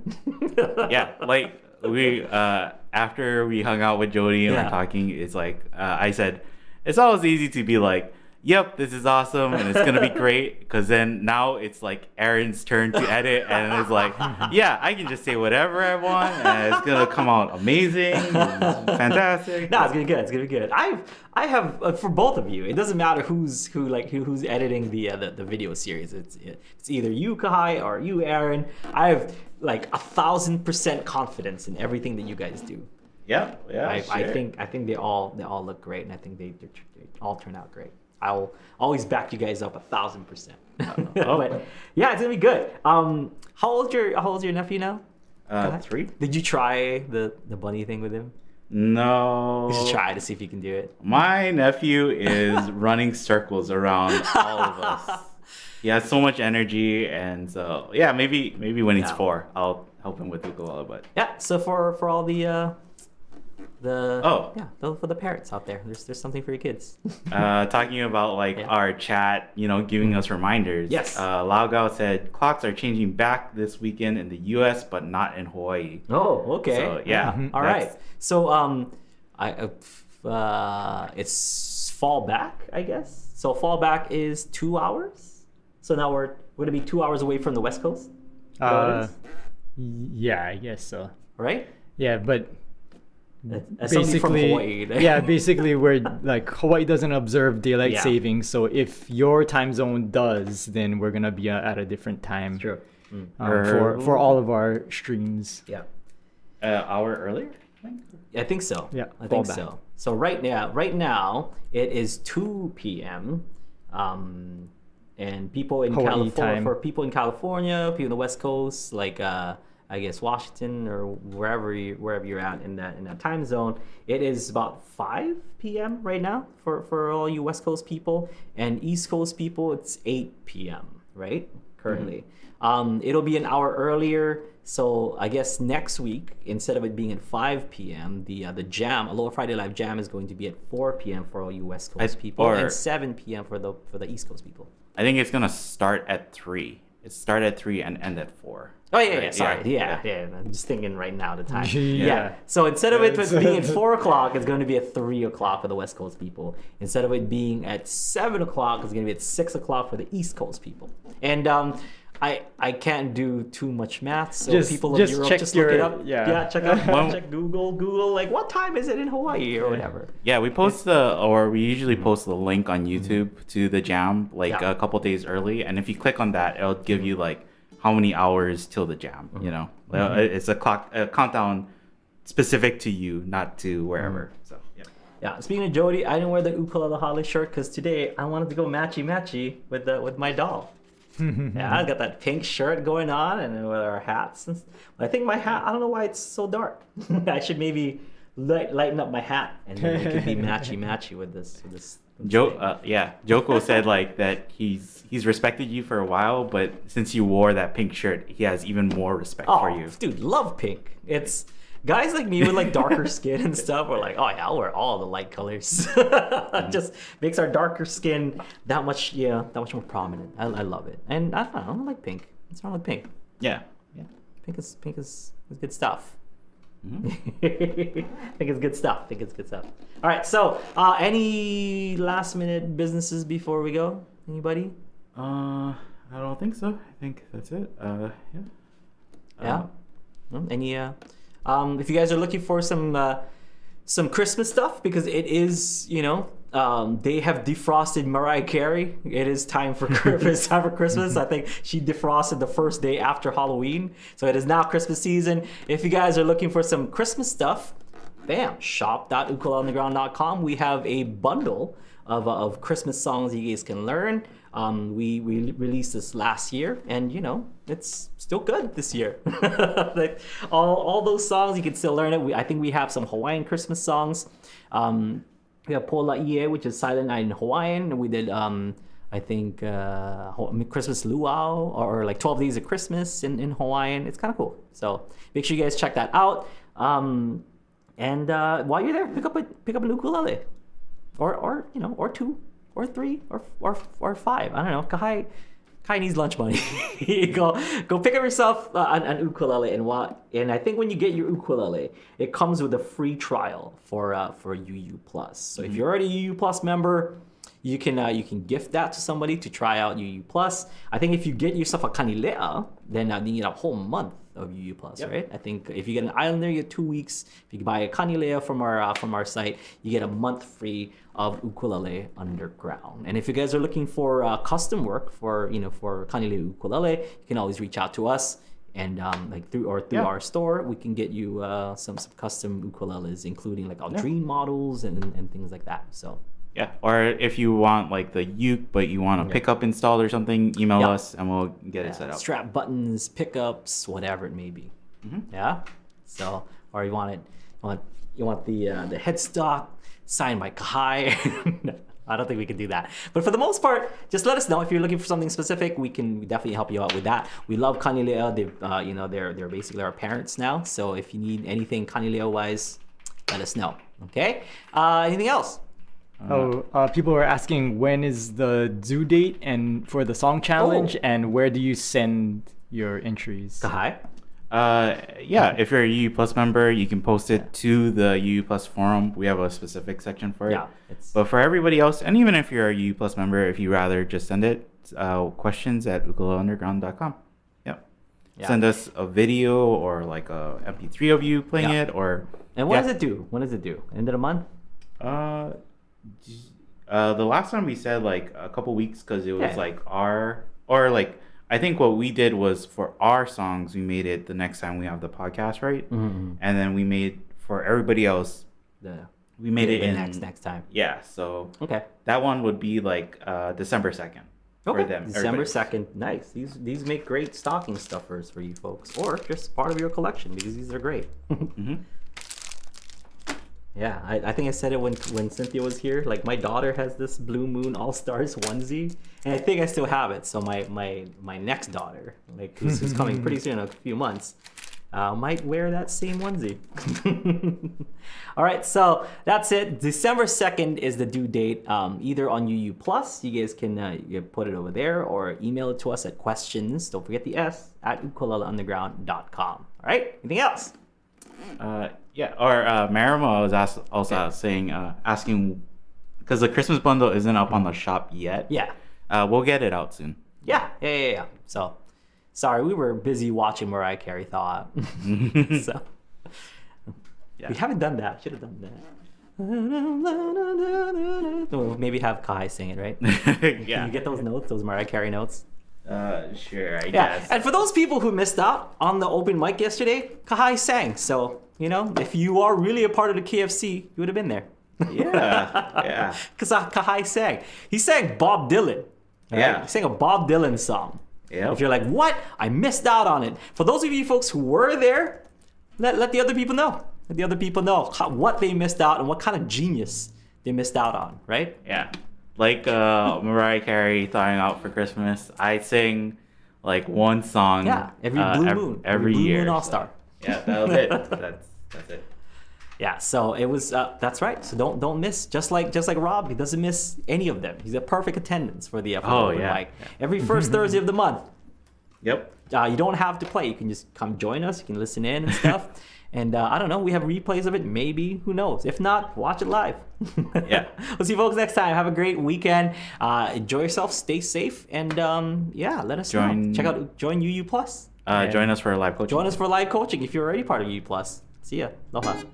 Yeah, like we after we hung out with Jody and we're talking, it's like I said, it's always easy to be like, yep, this is awesome and it's gonna be great, because then now it's like Aaron's turn to edit, and it's like, yeah, I can just say whatever I want and it's gonna come out amazing, fantastic. No, it's gonna be good. It's gonna be good. I have for both of you. It doesn't matter who's editing the video series. It's either you, Kai, or you, Aaron. I have 1,000% confidence in everything that you guys do. Yeah. I think they all look great, and I think they all turn out great. I'll always back you guys up 1,000%. But yeah, it's gonna be good. How old's your nephew now? 3. Did you try the bunny thing with him? No. You should try to see if you can do it. My nephew is running circles around all of us. He has so much energy, and so yeah, maybe when he's 4, I'll help him with ukulele. But yeah, so for all the for the parents out there, there's something for your kids. Talking about our chat, giving us reminders. Yes. Laogao said clocks are changing back this weekend in the U.S. but not in Hawaii. Oh, okay. So yeah. All right. So it's fall back, I guess. So fall back is 2 hours. So now we're going to be 2 hours away from the West Coast. Yeah, I guess so. Right? Yeah, but basically from Hawaii. Yeah, basically we're Hawaii doesn't observe daylight savings, so if your time zone does, then we're gonna be at a different time. Sure. For all of our streams. Yeah. Hour earlier? I think so. Yeah, I think so. So right now it is 2 p.m. And people in California, for people in California, people in the West Coast, I guess Washington or wherever you're at in that time zone, it is about 5 p.m. right now for all you West Coast people, and East Coast people it's 8 p.m. right currently. It'll be an hour earlier, so I guess next week instead of it being at 5 p.m. the jam, Aloha Friday Live Jam, is going to be at 4 p.m. for all you West Coast people, and 7 p.m. for the East Coast people. I think it's gonna start at 3. It started at 3 and end at 4. Oh yeah, sorry, yeah. I'm just thinking right now the time. Yeah. So instead of it being at 4 o'clock, it's going to be at 3 o'clock for the West Coast people. Instead of it being at 7 o'clock, it's going to be at 6 o'clock for the East Coast people. And I can't do too much math, so people of Europe just look it up. Yeah, check Google what time is it in Hawaii or whatever. Yeah, we we usually post the link on YouTube to the jam a couple days early, and if you click on that, it'll give you how many hours till the jam. It's a countdown specific to you, not to wherever. So yeah. Speaking of Jody, I didn't wear the ukulele holly shirt because today I wanted to go matchy with my doll. Yeah, I got that pink shirt going on, and with our hats. I think my hat, I don't know why it's so dark. I should maybe lighten up my hat, and then it could be matchy with this Joko said like that he's respected you for a while, but since you wore that pink shirt, he has even more respect for you. Dude, love pink. It's guys like me with like darker skin and stuff. We're like, oh yeah, I'll wear all the light colors. Just makes our darker skin that much more prominent. I love it, and I don't know, I like pink. What's wrong with pink? Yeah. Pink is good stuff. Mm-hmm. I think it's good stuff. All right, so any last minute businesses before we go? Anybody? I don't think so. I think that's it. Yeah. Any if you guys are looking for some Christmas stuff, because it is, they have defrosted Mariah Carey. It is time for Christmas. I think she defrosted the first day after Halloween. So it is now Christmas season. If you guys are looking for some Christmas stuff, bam, shop.ukuleleunderground.com. We have a bundle of Christmas songs you guys can learn. We released this last year, and it's still good this year. Like all those songs, you can still learn it. I think we have some Hawaiian Christmas songs. We have Pola Ie, which is Silent Night in Hawaiian. We did I think Christmas Luau, or like 12 Days of Christmas in Hawaiian. It's kind of cool. So make sure you guys check that out. And while you're there, pick up an ukulele, or two, or three, or five. I don't know. Kai needs lunch money. go pick up yourself an ukulele, and I think when you get your ukulele, it comes with a free trial for UU Plus. So if you're already a UU Plus member, you can gift that to somebody to try out UU Plus. I think if you get yourself a kanilea, then you get a whole month of UU Plus, right? I think if you get an islander, you get 2 weeks. If you buy a kanilea from our site, you get a month free of Ukulele Underground. And if you guys are looking for custom work for kanilea ukulele, you can always reach out to us, and through our store, we can get you some custom ukuleles, including like our dream models and things like that. So. Yeah, or if you want like the uke, but you want a pickup installed or something, email us and we'll get it set up. Strap buttons, pickups, whatever it may be. Mm-hmm. Yeah. So, or you want the headstock signed by Kai. No, I don't think we can do that. But for the most part, just let us know if you're looking for something specific. We can definitely help you out with that. We love Kanilea. They're basically our parents now. So if you need anything Kanilea wise, let us know. Okay. Anything else? People were asking when is the due date and for the song challenge, and where do you send your entries? Hi. If you're a UU Plus member, you can post it to the UU Plus forum. We have a specific section for it. But for everybody else, and even if you're a UU Plus member, if you rather just send it, questions at ukuleleunderground.com. Send us a video or like a MP3 of you playing it, or. And when does it due? End of the month? The last time we said like a couple weeks, because it was I think what we did was for our songs, we made it the next time we have the podcast, right? Mm-hmm. And then we made for everybody else, we made it in next time. Yeah, so that one would be like December 2nd for them. December 2nd, nice. These make great stocking stuffers for you folks, or just part of your collection, because these are great. Mm-hmm. Yeah, I think I said it when Cynthia was here. Like, my daughter has this Blue Moon All Stars onesie, and I think I still have it. So my next daughter, like who's coming pretty soon in a few months, might wear that same onesie. All right, so that's it. December 2nd is the due date. Either on UU Plus, you guys can you put it over there, or email it to us at questions. Don't forget the S at ukuleleunderground.com. All right, anything else? Marima was asking because the Christmas bundle isn't up on the shop yet. We'll get it out soon. Yeah. So sorry, we were busy watching Mariah Carey thaw out. So we haven't done that. Should have done that. Well, maybe have Kai sing it, right? Can you get those notes, those Mariah Carey notes? Sure, I guess. And for those people who missed out on the open mic yesterday, Kahai sang. So, if you are really a part of the KFC, you would have been there. Yeah. Because Kahai sang. He sang Bob Dylan. Right? Yeah. He sang a Bob Dylan song. Yep. If you're like, what? I missed out on it. For those of you folks who were there, let the other people know. Let the other people know what they missed out and what kind of genius they missed out on, right? Yeah. like Mariah Carey throwing out for Christmas, I sing like one song. Yeah, every blue moon, every blue year. moon all star. Yeah, that was it. That's it. Yeah, so it was. That's right. So don't miss. Just like Rob, he doesn't miss any of them. He's a perfect attendance for the open mic. Every first Thursday of the month. Yep. You don't have to play. You can just come join us. You can listen in and stuff. And I don't know. We have replays of it. Maybe. Who knows? If not, watch it live. Yeah. We'll see you folks next time. Have a great weekend. Enjoy yourself. Stay safe. And let us know. Check out Join UU Plus. Join us for live coaching. Join us for live coaching if you're already part of UU Plus. See ya. Aloha.